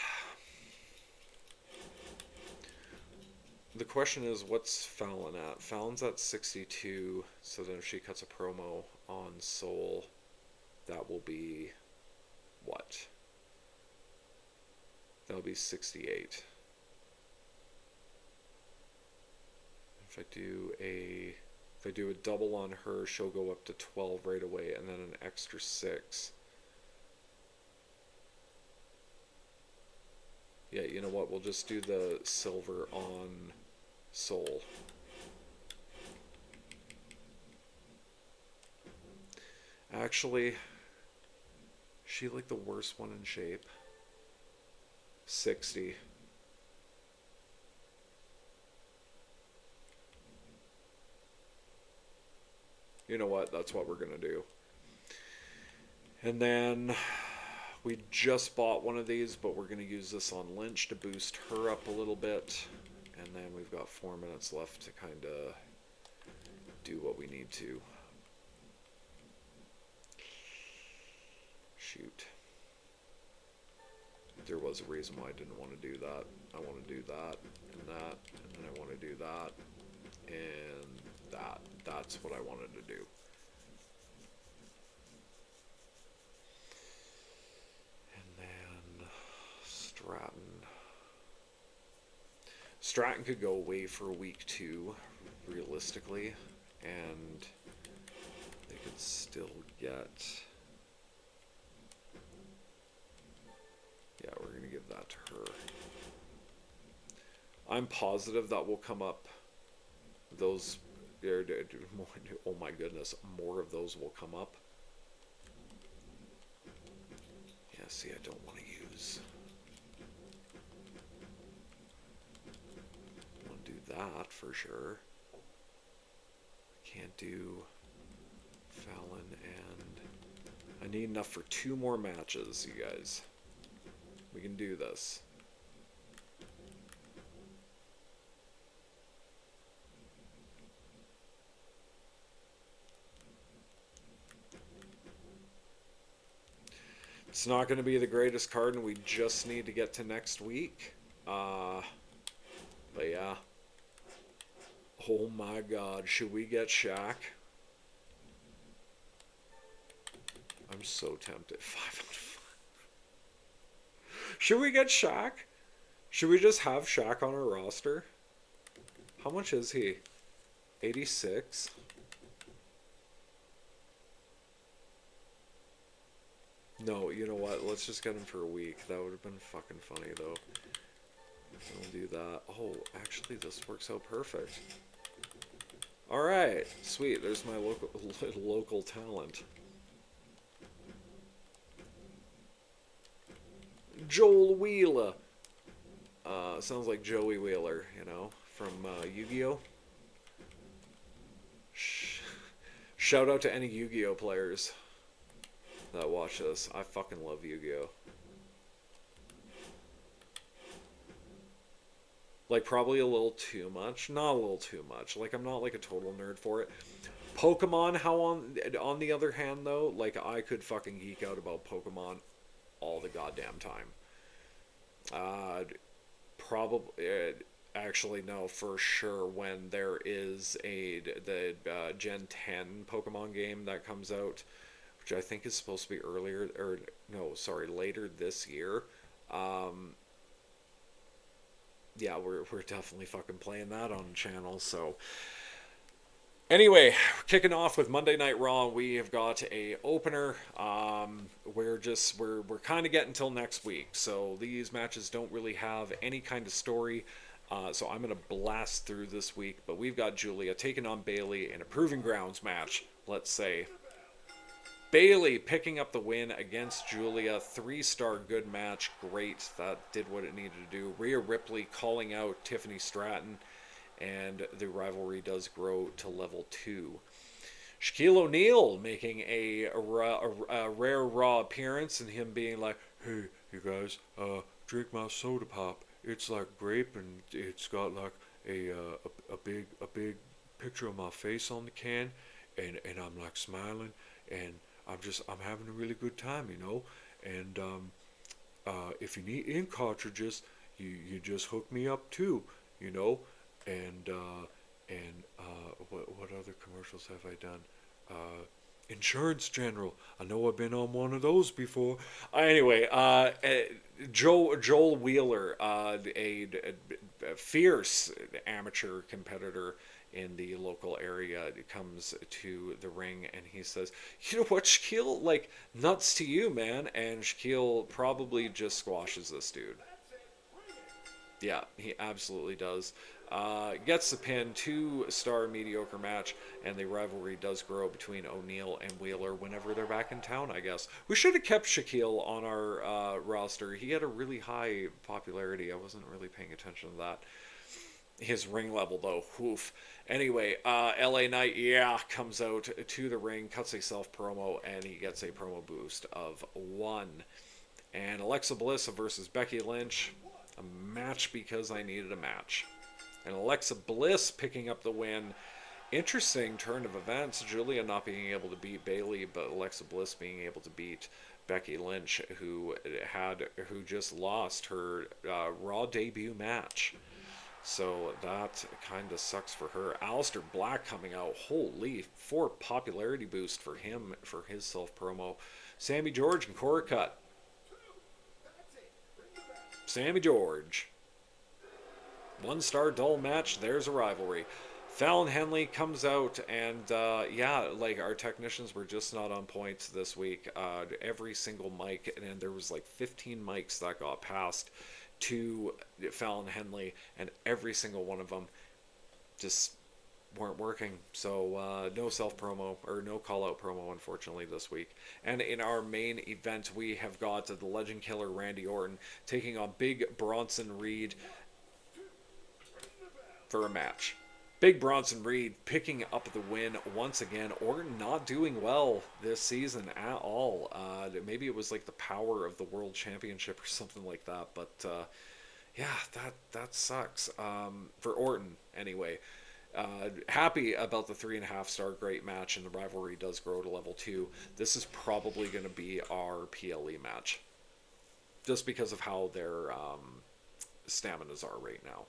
The question is, what's Fallon at? Fallon's at 62, so then if she cuts a promo on Soul, that will be what? That'll be 68. If I do a double on her, she'll go up to 12 right away, and then an extra 6. Yeah, you know what? We'll just do the silver on Soul. Actually, she like the worst one in shape. 60. You know what? That's what we're going to do. And then we just bought one of these, but we're going to use this on Lynch to boost her up a little bit. And then we've got 4 minutes left to kind of do what we need to. Shoot. There was a reason why I didn't want to do that. I want to do that, and then I want to do that, and that. That's what I wanted to do. And then Stratton. Stratton could go away for week 2, realistically, and they could still get... Yeah, we're going to give that to her. I'm positive that will come up. Those... Oh my goodness, more of those will come up. Yeah, see, I don't want to use... I want to do that for sure. Can't do Fallon, and I need enough for 2 more matches, you guys. We can do this. It's not going to be the greatest card, and we just need to get to next week. But yeah. Oh my god, should we get Shaq? I'm so tempted. 5 out of 5. Should we get Shaq? Should we just have Shaq on our roster? How much is he? 86? No, you know what? Let's just get him for a week. That would have been fucking funny, though. We'll do that. Oh, actually, this works out perfect. Alright, sweet. There's my local talent. Joel Wheeler. Sounds like Joey Wheeler, you know, from Yu-Gi-Oh! Shout out to any Yu-Gi-Oh! Players that watch this. I fucking love Yu-Gi-Oh! Like, probably a little too much. Not a little too much. Like, I'm not, like, a total nerd for it. Pokemon, how on the other hand, though, like, I could fucking geek out about Pokemon all the goddamn time. Probably... Actually, no, for sure, when there is the Gen 10 Pokemon game that comes out, which I think is supposed to be earlier, or, no, sorry, later this year, yeah, we're definitely fucking playing that on the channel, so... Anyway, kicking off with Monday Night Raw, we have got a opener. We're kind of getting till next week, so these matches don't really have any kind of story. So I'm going to blast through this week, but we've got Julia taking on Bayley in a Proving Grounds match, let's say. Bayley picking up the win against Julia. 3-star good match. Great. That did what it needed to do. Rhea Ripley calling out Tiffany Stratton, and the rivalry does grow to level 2. Shaquille O'Neal making a rare Raw appearance, and him being like, "Hey, you guys, drink my soda pop. It's like grape, and it's got like a big picture of my face on the can, and I'm like smiling, and I'm having a really good time, you know." and if you need ink cartridges, you just hook me up too, you know. And what other commercials have I done? Insurance General. I know I've been on one of those before. Anyway, Joel Wheeler, a fierce amateur competitor in the local area, comes to the ring and he says, "You know what, Shaquille? Like, nuts to you, man." And Shaquille probably just squashes this dude. Yeah, he absolutely does. Gets the pin, 2-star mediocre match, and the rivalry does grow between O'Neal and Wheeler whenever they're back in town, I guess. We should have kept Shaquille on our roster. He had a really high popularity. I wasn't really paying attention to that. His ring level, though, woof. Anyway, LA Knight, yeah, comes out to the ring, cuts a self promo, and he gets a promo boost of 1. And Alexa Bliss versus Becky Lynch, a match because I needed a match. And Alexa Bliss picking up the win. Interesting turn of events. Julia not being able to beat Bayley, but Alexa Bliss being able to beat Becky Lynch, who just lost her Raw debut match. So that kind of sucks for her. Aleister Black coming out. Holy, 4 popularity boost for him for his self promo. Sammy George and Cora Cut. Sammy George. 1-star dull match. There's a rivalry. Fallon Henley comes out, and yeah, like our technicians were just not on point this week. Every single mic, and there was like 15 mics that got passed to Fallon Henley, and every single one of them just weren't working. So no self promo or no call out promo, unfortunately, this week. And in our main event, we have got the Legend Killer Randy Orton taking on Big Bronson Reed for a match. Big Bronson Reed picking up the win once again. Orton not doing well this season at all. Maybe it was like the power of the World Championship or something like that. But yeah, that sucks for Orton anyway. Happy about the 3.5-star great match, and the rivalry does grow to level 2. This is probably going to be our PLE match, just because of how their staminas are right now.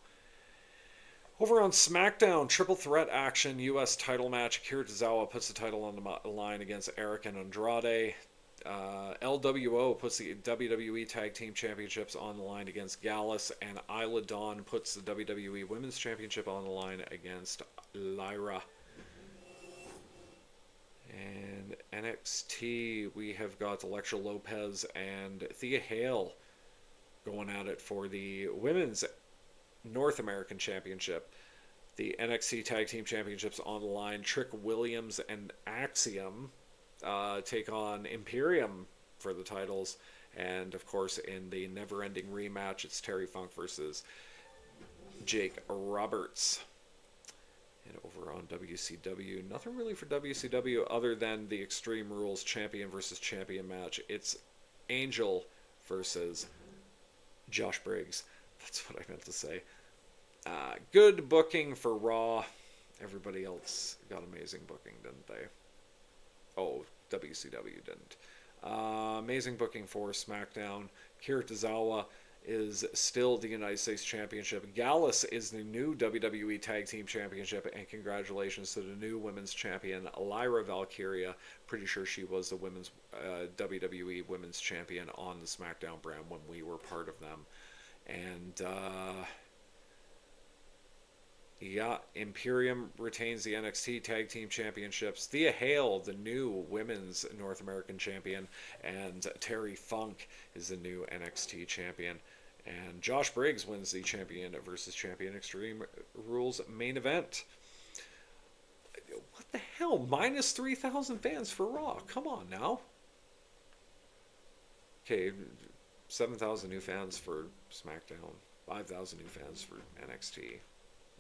Over on SmackDown, triple threat action, U.S. title match. Akira Tozawa puts the title on the line against Eric and Andrade. LWO puts the WWE Tag Team Championships on the line against Gallus, and Isla Dawn puts the WWE Women's Championship on the line against Lyra. And NXT, we have got Elektra Lopez and Thea Hale going at it for the Women's North American Championship. The NXT Tag Team Championships on the line. Trick Williams and Axiom take on Imperium for the titles. And, of course, in the never-ending rematch, it's Terry Funk versus Jake Roberts. And over on WCW, nothing really for WCW other than the Extreme Rules champion versus champion match. It's Angel versus Josh Briggs. That's what I meant to say. Good booking for Raw. Everybody else got amazing booking, didn't they? Oh, WCW didn't. Amazing booking for SmackDown. Akira Tozawa is still the United States Championship. Gallus is the new WWE Tag Team Championship, and congratulations to the new Women's Champion, Lyra Valkyria. Pretty sure she was the women's WWE Women's Champion on the SmackDown brand when we were part of them. And yeah, Imperium retains the NXT Tag Team Championships. Thea Hale, the new Women's North American Champion, and Terry Funk is the new NXT Champion. And Josh Briggs wins the Champion versus Champion Extreme Rules main event. What the hell? Minus 3,000 fans for Raw. Come on now. Okay, 7,000 new fans for SmackDown. 5,000 new fans for NXT.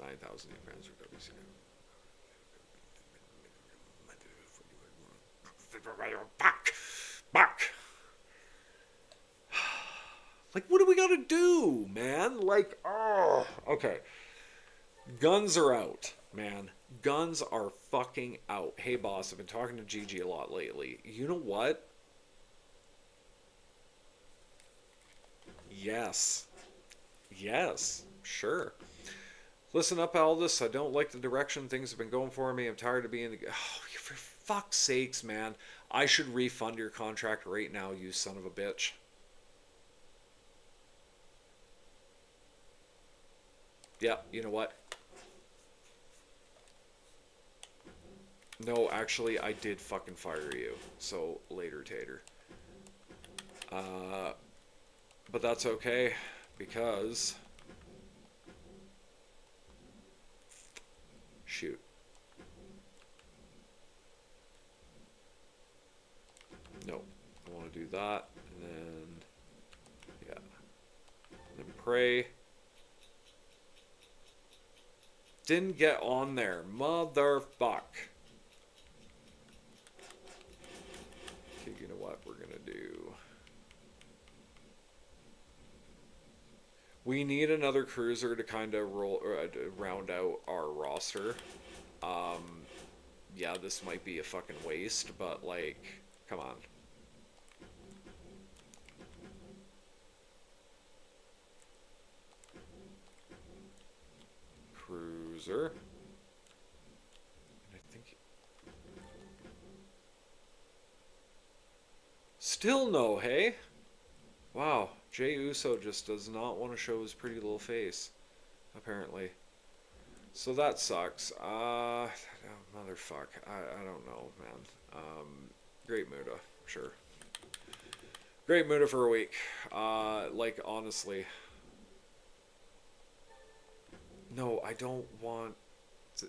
9,000 new fans for WCW. Back. Like, what do we gotta do, man? Like, oh, okay. Guns are out, man. Guns are fucking out. Hey, boss, I've been talking to Gigi a lot lately. You know what? Yes. Yes. Sure. Listen up, Aldous. I don't like the direction things have been going for me. I'm tired of being. Oh, for fuck's sakes, man. I should refund your contract right now, you son of a bitch. Yeah, you know what? No, actually, I did fucking fire you. So, later, Tater. Uh, but that's okay, because... Shoot. No. I want to do that, and then... Yeah. And then pray. Didn't get on there. Motherfuck. Okay, you know what we're gonna do? We need another cruiser to kind of round out our roster. Yeah, this might be a fucking waste, but like, come on. Cruiser. I think. Still no, hey? Wow, Jey Uso just does not want to show his pretty little face, apparently. So that sucks. Oh, motherfuck. I don't know, man. Great Muda, sure. Great Muda for a week. Like, honestly. No, I don't want to,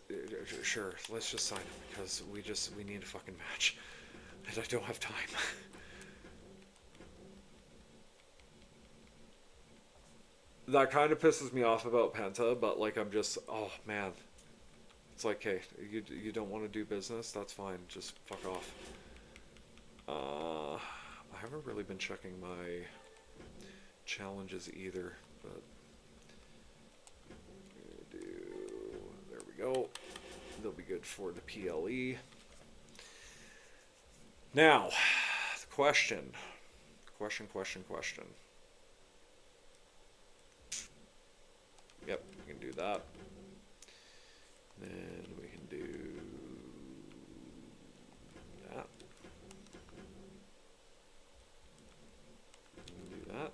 sure, let's just sign him because we need a fucking match. And I don't have time. That kind of pisses me off about Penta, but like I'm just, oh man. It's like, hey, you don't want to do business? That's fine. Just fuck off. I haven't really been checking my challenges either, but there we go. They'll be good for the PLE. Now, the question. Question. Yep, we can do that. Then we can do that. We can do that.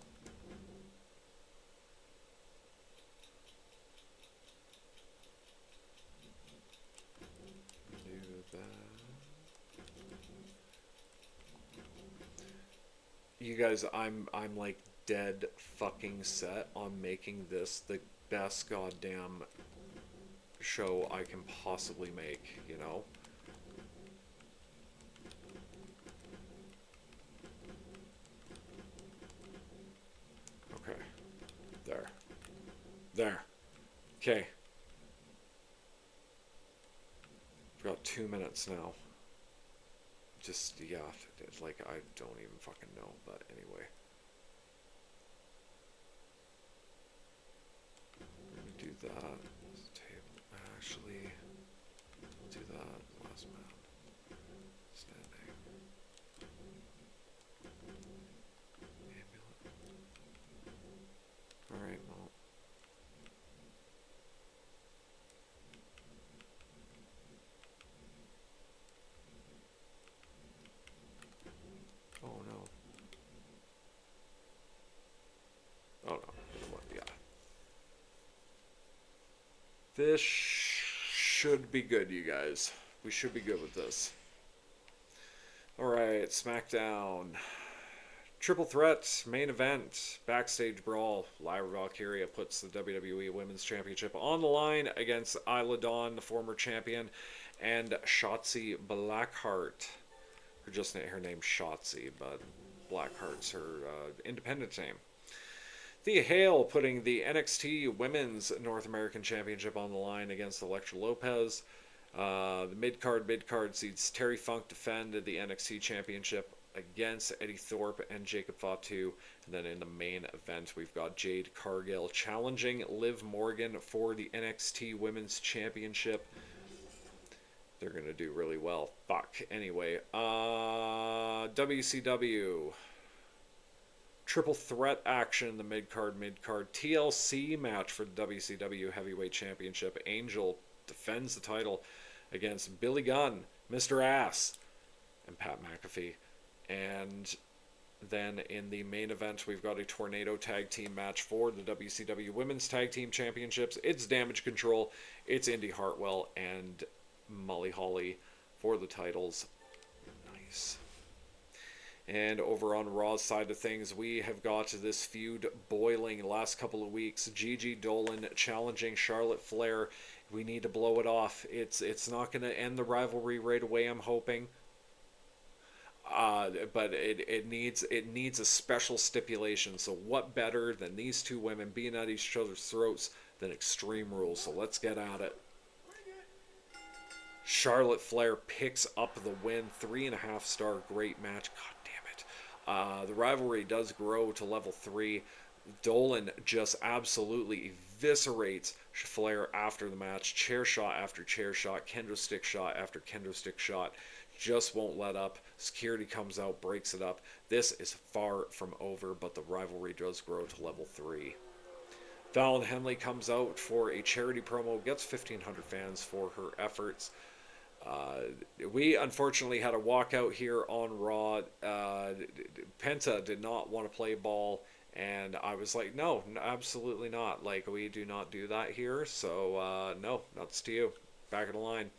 Do that. You guys, I'm like dead fucking set on making this the best goddamn show I can possibly make, you know? Okay. There. Okay. We've got 2 minutes now. Just, yeah, like, I don't even fucking know, but anyway. We're gonna do that. Actually, do that. Last man standing. Ambulance. Alright, well. Oh no. Oh no. You know what? Yeah. This should be good, you guys. We should be good with this. Alright, SmackDown. Triple threat, main event, backstage brawl. Lyra Valkyria puts the WWE Women's Championship on the line against Isla Dawn, the former champion, and Shotzi Blackheart. Her name's Shotzi, but Blackheart's her independent name. Thea Hale putting the NXT Women's North American Championship on the line against Elektra Lopez. The mid-card sees Terry Funk defend the NXT Championship against Eddie Thorpe and Jacob Fatu. And then in the main event, we've got Jade Cargill challenging Liv Morgan for the NXT Women's Championship. They're going to do really well. Fuck. Anyway, WCW. triple threat action in the mid-card TLC match for the WCW Heavyweight Championship. Angel defends the title against Billy Gunn, Mr. Ass, and Pat McAfee. And then in the main event, we've got a Tornado Tag Team match for the WCW Women's Tag Team Championships. It's Damage Control, it's Indy Hartwell, and Molly Holly for the titles. Nice. And over on Raw's side of things, we have got this feud boiling last couple of weeks. Gigi Dolan challenging Charlotte Flair. We need to blow it off. It's not going to end the rivalry right away, I'm hoping. But it needs a special stipulation. So what better than these two women being at each other's throats than Extreme Rules? So let's get at it. Charlotte Flair picks up the win. 3.5-star great match. God damn it. The rivalry does grow to level 3. Dolan just absolutely eviscerates Flair after the match. Chair shot after chair shot. Kendo stick shot after kendo stick shot. Just won't let up. Security comes out, breaks it up. This is far from over, but the rivalry does grow to level 3. Fallon Henley comes out for a charity promo, gets 1,500 fans for her efforts. We unfortunately had a walkout here on Raw. Penta did not want to play ball, and I was like, no, absolutely not. Like, we do not do that here, so no, nuts to you. Back of the line.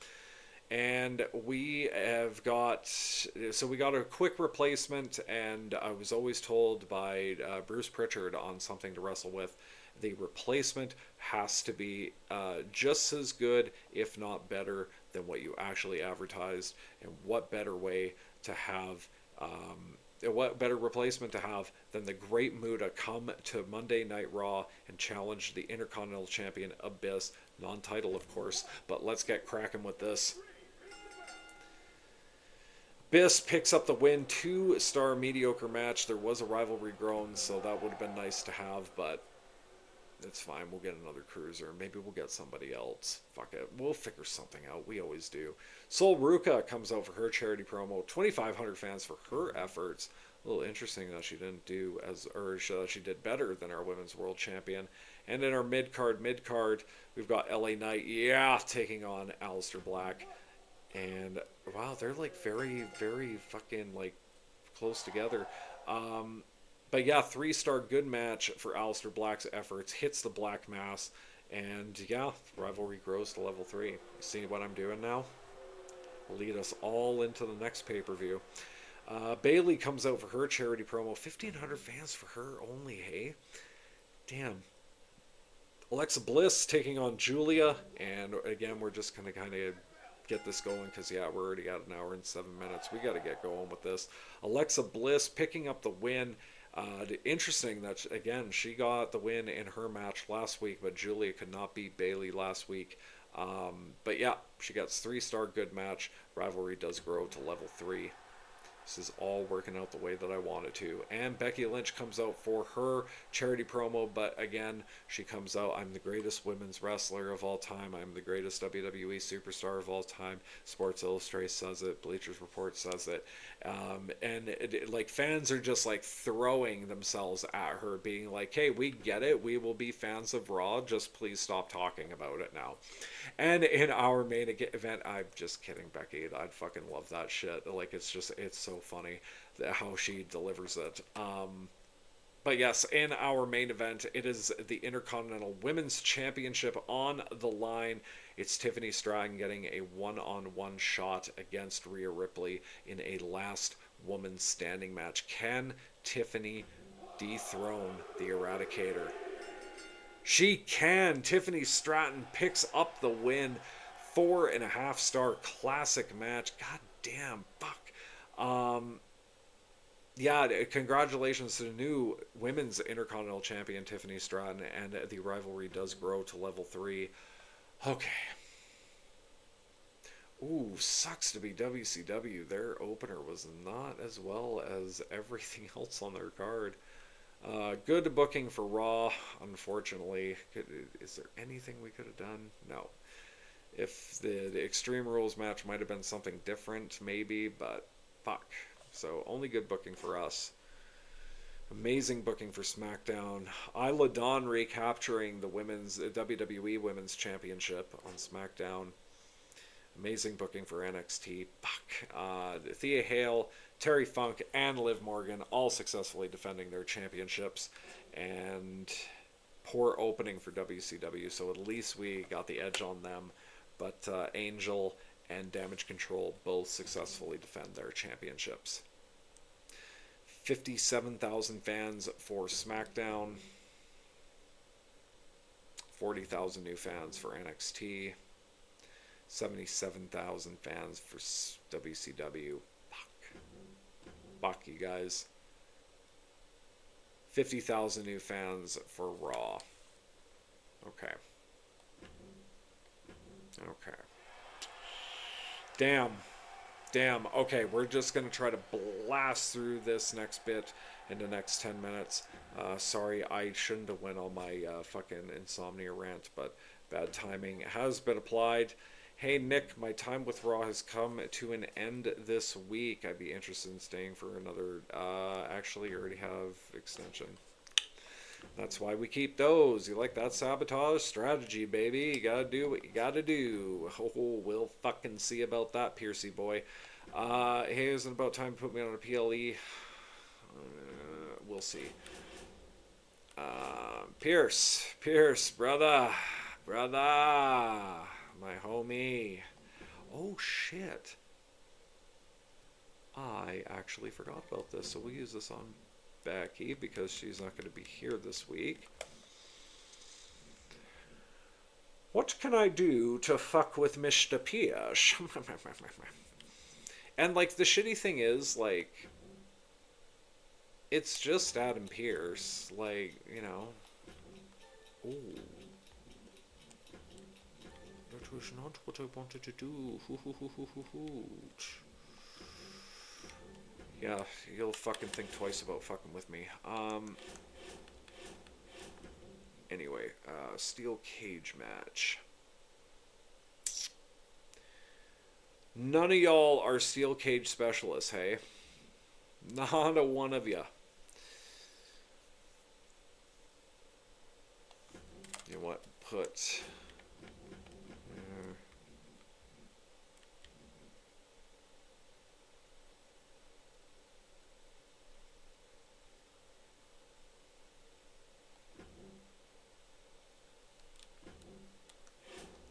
And we have got, so we got a quick replacement, and I was always told by Bruce Pritchard on Something to Wrestle With, the replacement has to be just as good, if not better, than what you actually advertised. And what better way to have, what better replacement to have than the Great Muta come to Monday Night Raw and challenge the Intercontinental Champion Abyss, non-title of course, but let's get cracking with this. Abyss picks up the win, 2-star mediocre match. There was a rivalry grown, so that would have been nice to have, but it's fine. We'll get another cruiser. Maybe we'll get somebody else. Fuck it. We'll figure something out. We always do. Sol Ruca comes out for her charity promo. 2,500 fans for her efforts. A little interesting that she didn't do she did better than our Women's World Champion. And in our mid-card, we've got LA Knight, taking on Aleister Black. And wow, they're like very, very fucking like close together. But yeah, 3-star good match for Aleister Black's efforts. Hits the Black Mass. And yeah, rivalry grows to level 3. You see what I'm doing now? Lead us all into the next pay-per-view. Bayley comes out for her charity promo. 1,500 fans for her only, hey? Damn. Alexa Bliss taking on Julia. And again, we're just going to kind of get this going because yeah, we're already at 1 hour and 7 minutes. We got to get going with this. Alexa Bliss picking up the win. Interesting that again she got the win in her match last week, but Julia could not beat Bayley last week. But yeah, she gets 3-star good match. Rivalry does grow to level 3. This is all working out the way that I wanted to. And Becky Lynch comes out for her charity promo, but again, she comes out, I'm the greatest women's wrestler of all time. I'm the greatest WWE superstar of all time. Sports Illustrated says it. Bleachers Report says it. Like fans are just like throwing themselves at her, being like, hey, we get it. We will be fans of Raw. Just please stop talking about it now. And in our main event, I'm just kidding, Becky. I'd fucking love that shit. Like, it's so funny how she delivers it. But yes, in our main event, it is the Intercontinental Women's Championship on the line. It's Tiffany Stratton getting a one-on-one shot against Rhea Ripley in a last woman standing match. Can Tiffany dethrone the Eradicator? She can. Tiffany Stratton picks up the win. 4.5-star classic match. God damn, fuck. Yeah, congratulations to the new Women's Intercontinental Champion, Tiffany Stratton, and the rivalry does grow to level 3. Okay. Ooh, sucks to be WCW. Their opener was not as well as everything else on their card. Good booking for Raw, unfortunately. Is there anything we could have done? No. If the Extreme Rules match might have been something different, maybe, but fuck. So, only good booking for us. Amazing booking for SmackDown. Isla Dawn recapturing the women's WWE Women's Championship on SmackDown. Amazing booking for NXT. Fuck. Thea Hale, Terry Funk, and Liv Morgan all successfully defending their championships. And poor opening for WCW, so at least we got the edge on them. But Angel and Damage Control both successfully defend their championships. 57,000 fans for SmackDown. 40,000 new fans for NXT. 77,000 fans for WCW. Fuck you guys. 50,000 new fans for Raw. Okay. Damn. Okay, we're just going to try to blast through this next bit in the next 10 minutes. Sorry, I shouldn't have went on my fucking insomnia rant, but bad timing has been applied. Hey Nick, my time with Raw has come to an end this week. I'd be interested in staying for another, actually you already have extension. That's why we keep those. You like that sabotage strategy, baby. You gotta do what you gotta do. Oh, we'll fucking see about that, Piercy boy. Hey, isn't it about time to put me on a PLE? We'll see. Pierce, brother, my homie. Oh, shit. I actually forgot about this, so we'll use this on Becky because she's not going to be here this week. What can I do to fuck with Mr. Pierce? And, like, the shitty thing is, like, it's just Adam Pierce. Like, you know. Ooh. That was not what I wanted to do. Yeah, you'll fucking think twice about fucking with me. Anyway, steel cage match. None of y'all are steel cage specialists, hey? Not a one of ya. You know what? Put...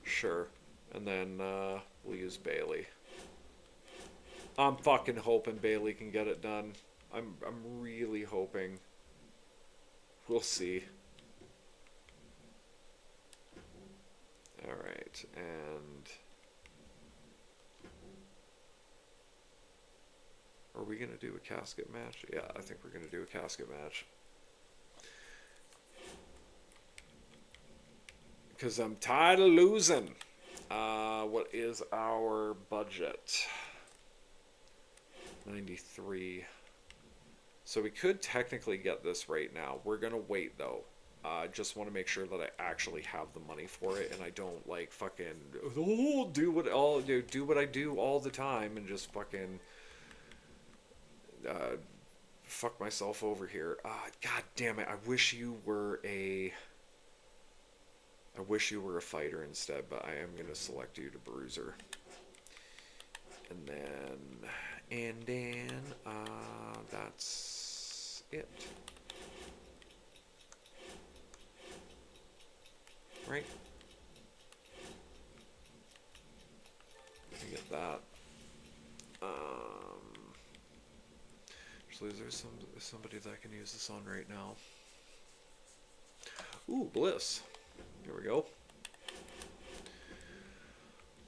Sure. And then we'll use Bailey. I'm fucking hoping Bailey can get it done. I'm really hoping. We'll see. Alright, and... Are we going to do a casket match? Yeah, I think we're going to do a casket match. Because I'm tired of losing. What is our budget? 93. So we could technically get this right now. We're going to wait, though. I just want to make sure that I actually have the money for it, and I don't, like, fucking, do what I do all the time, and just fucking, fuck myself over here. God damn it, I wish you were a fighter instead, but I am going to select you to bruiser. And then, that's it. Right? Get that. Actually, is there somebody that I can use this on right now? Ooh, Bliss. Here we go.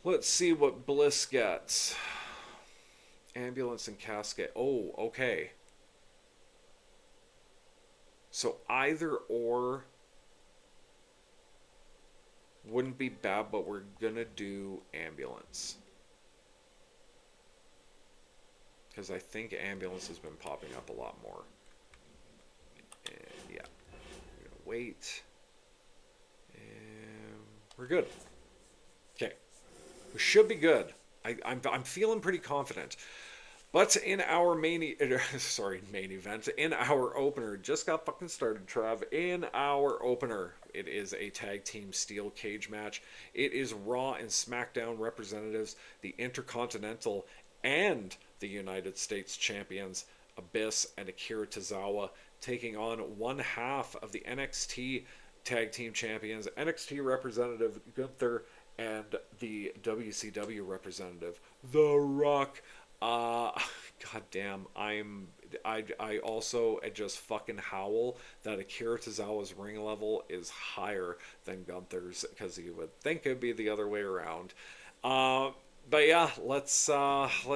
Let's see what Bliss gets. Ambulance and casket. Oh, okay. So either or wouldn't be bad, but we're gonna do ambulance. Because I think ambulance has been popping up a lot more. And yeah. We're gonna wait. And we're good. Okay. We should be good. I'm feeling pretty confident. But in our main event, in our opener, just got fucking started, Trav. In our opener, it is a tag team steel cage match. It is Raw and SmackDown representatives, the Intercontinental and the United States champions, Abyss and Akira Tozawa, taking on one half of the NXT tag team champions, NXT representative Gunther and the WCW representative, The Rock. Uh, God damn, I also just fucking howl that Akira Tozawa's ring level is higher than Gunther's because you would think it'd be the other way around. Uh, but yeah, let's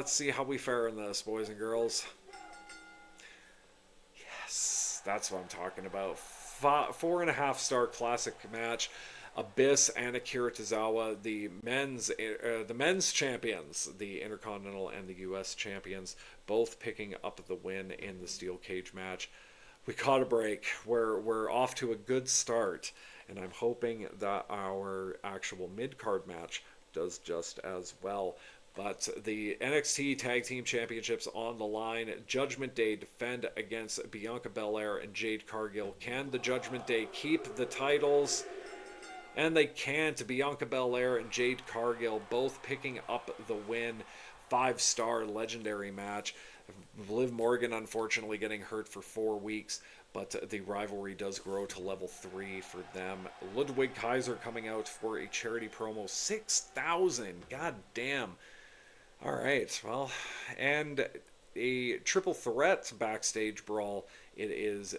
see how we fare in this, boys and girls. Yes, that's what I'm talking about. 4.5 star classic match. Abyss and Akira Tozawa, the men's champions, the Intercontinental and the U.S. champions, both picking up the win in the steel cage match. We caught a break. We're off to a good start, and I'm hoping that our actual mid card match does just as well. But the NXT Tag Team Championships on the line. Judgment Day defend against Bianca Belair and Jade Cargill. Can the Judgment Day keep the titles? And they can't. Bianca Belair and Jade Cargill both picking up the win. 5-star legendary match. Liv Morgan unfortunately getting hurt for 4 weeks, but the rivalry does grow to level 3 for them. Ludwig Kaiser coming out for a charity promo. 6,000. God damn. All right. Well, and a triple threat backstage brawl. It is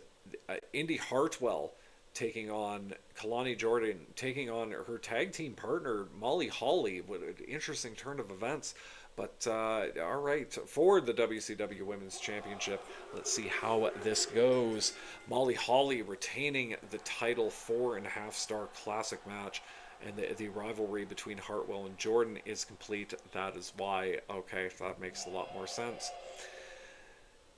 Indy Hartwell taking on Kalani Jordan, taking on her tag team partner, Molly Holly. What an interesting turn of events. But all right, for the WCW Women's Championship, let's see how this goes. Molly Holly retaining the title, 4.5-star classic match. And the rivalry between Hartwell and Jordan is complete. That is why. Okay, that makes a lot more sense.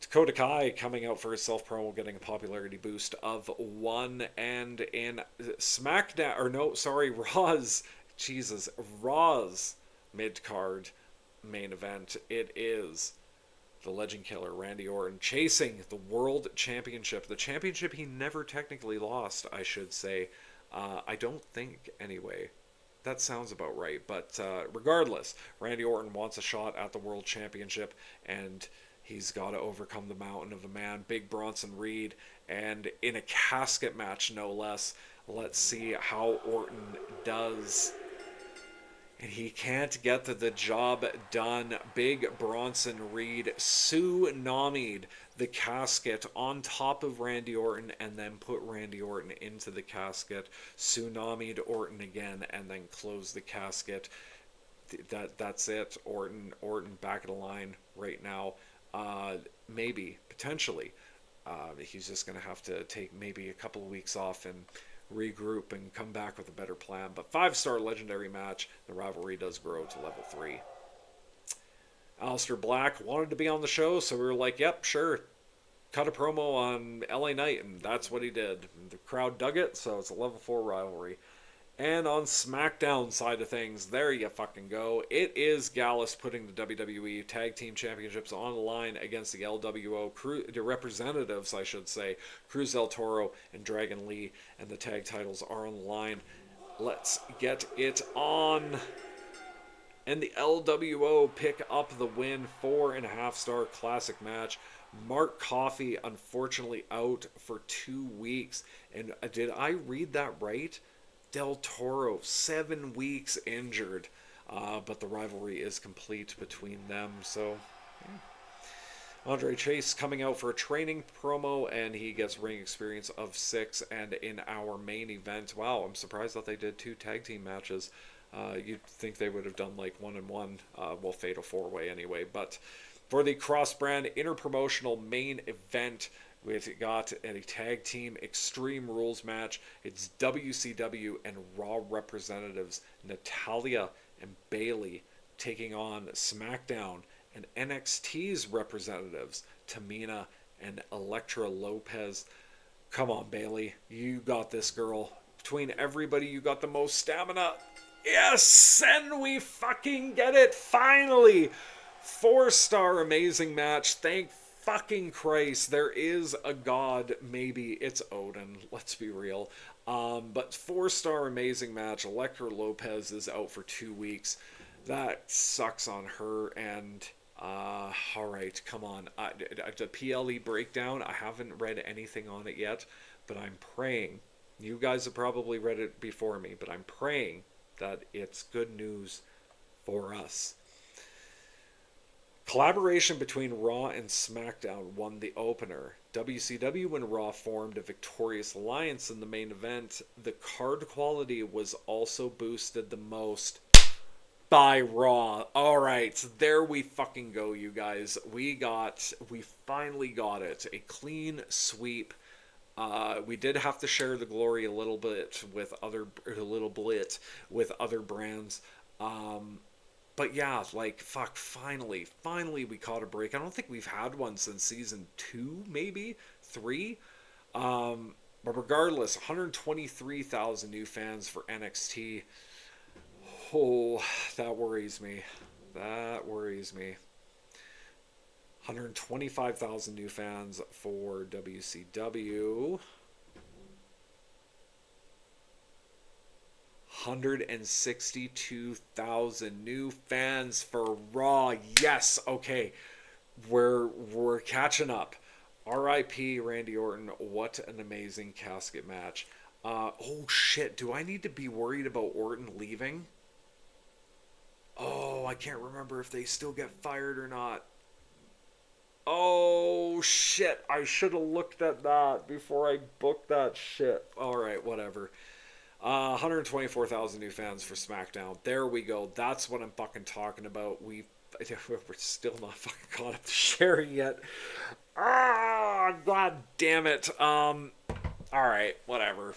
Dakota Kai coming out for his self promo, getting a popularity boost of 1. And in SmackDown, or no, sorry, Raw's mid card main event, it is the Legend Killer Randy Orton chasing the World Championship, the championship he never technically lost, I should say. I don't think, anyway. That sounds about right. But regardless, Randy Orton wants a shot at the World Championship, and he's got to overcome the mountain of a man, Big Bronson Reed, and in a casket match, no less. Let's see how Orton does. And he can't get the job done. Big Bronson Reed tsunami'd the casket on top of Randy Orton and then put Randy Orton into the casket. Tsunami'd Orton again and then closed the casket. That's it. Orton back of the line right now. Maybe, potentially. He's just going to have to take maybe a couple of weeks off and regroup and come back with a better plan. But 5-star legendary match. The rivalry does grow to level 3. Aleister Black wanted to be on the show, so we were like, yep, sure. Cut a promo on LA Knight, and that's what he did. The crowd dug it, so it's a level 4 rivalry. And on SmackDown side of things, there you fucking go. It is Gallus putting the WWE Tag Team Championships on the line against the LWO, the representatives, I should say, Cruz del Toro and Dragon Lee, and the tag titles are on the line. Let's get it on. And the LWO pick up the win, 4.5-star classic match. Mark Coffey, unfortunately, out for 2 weeks. And did I read that right? Del Toro, 7 weeks injured. But the rivalry is complete between them. So, yeah. Andre Chase coming out for a training promo, and he gets ring experience of 6. And in our main event, wow, I'm surprised that they did 2 tag team matches. You'd think they would have done like 1-1, well, Fatal 4-Way anyway. But for the cross-brand interpromotional main event, we've got a tag team Extreme Rules match. It's WCW and Raw representatives Natalya and Bayley taking on SmackDown and NXT's representatives Tamina and Elektra Lopez. Come on, Bayley, you got this, girl. Between everybody, you got the most stamina. Yes, and we fucking get it, finally. 4-star amazing match. Thank fucking Christ. There is a god. Maybe it's Odin. Let's be real. But 4-star amazing match. Elektra Lopez is out for 2 weeks. That sucks on her. And all right, come on. The PLE breakdown. I haven't read anything on it yet, but I'm praying. You guys have probably read it before me, but I'm praying that it's good news for us. Collaboration between Raw and SmackDown won the opener. WCW and Raw formed a victorious alliance in the main event. The card quality was also boosted the most by Raw. Alright, there we fucking go, you guys. We finally got it. A clean sweep. We did have to share the glory a little bit with other brands. But yeah, like, fuck, finally we caught a break. I don't think we've had one since season 2, maybe 3. But regardless, 123,000 new fans for NXT. Oh, that worries me. 125,000 new fans for WCW. 162,000 new fans for Raw. Yes, okay. We're catching up. R.I.P. Randy Orton. What an amazing casket match. Oh shit, do I need to be worried about Orton leaving? Oh, I can't remember if they still get fired or not. Oh shit, I should have looked at that before I booked that shit. Alright, whatever. 124,000 new fans for SmackDown. There we go. That's what I'm fucking talking about. We're still not fucking caught up to sharing yet. Ah, god damn it. Alright, whatever.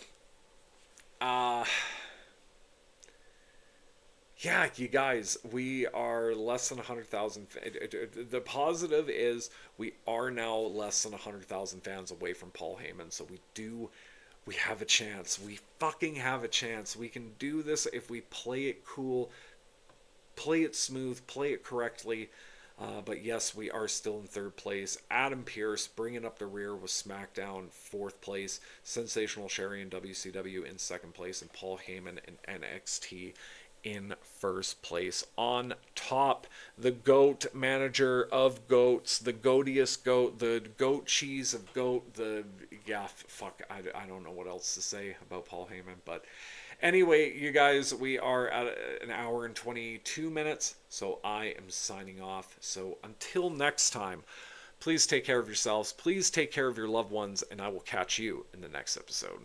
Yeah, you guys, we are less than 100,000. The positive is we are now less than 100,000 fans away from Paul Heyman, so we have a chance. We fucking have a chance. We can do this if we play it cool, play it smooth, play it correctly. But yes, we are still in 3rd place. Adam Pearce bringing up the rear with SmackDown 4th place. Sensational Sherry in WCW in 2nd place. And Paul Heyman in NXT in 1st place. On top, the GOAT, manager of GOATs, the goatiest GOAT, the goat cheese of GOAT, I don't know what else to say about Paul Heyman, but anyway, you guys, we are at an hour and 22 minutes, so I am signing off. So until next time, please take care of yourselves, please take care of your loved ones, and I will catch you in the next episode.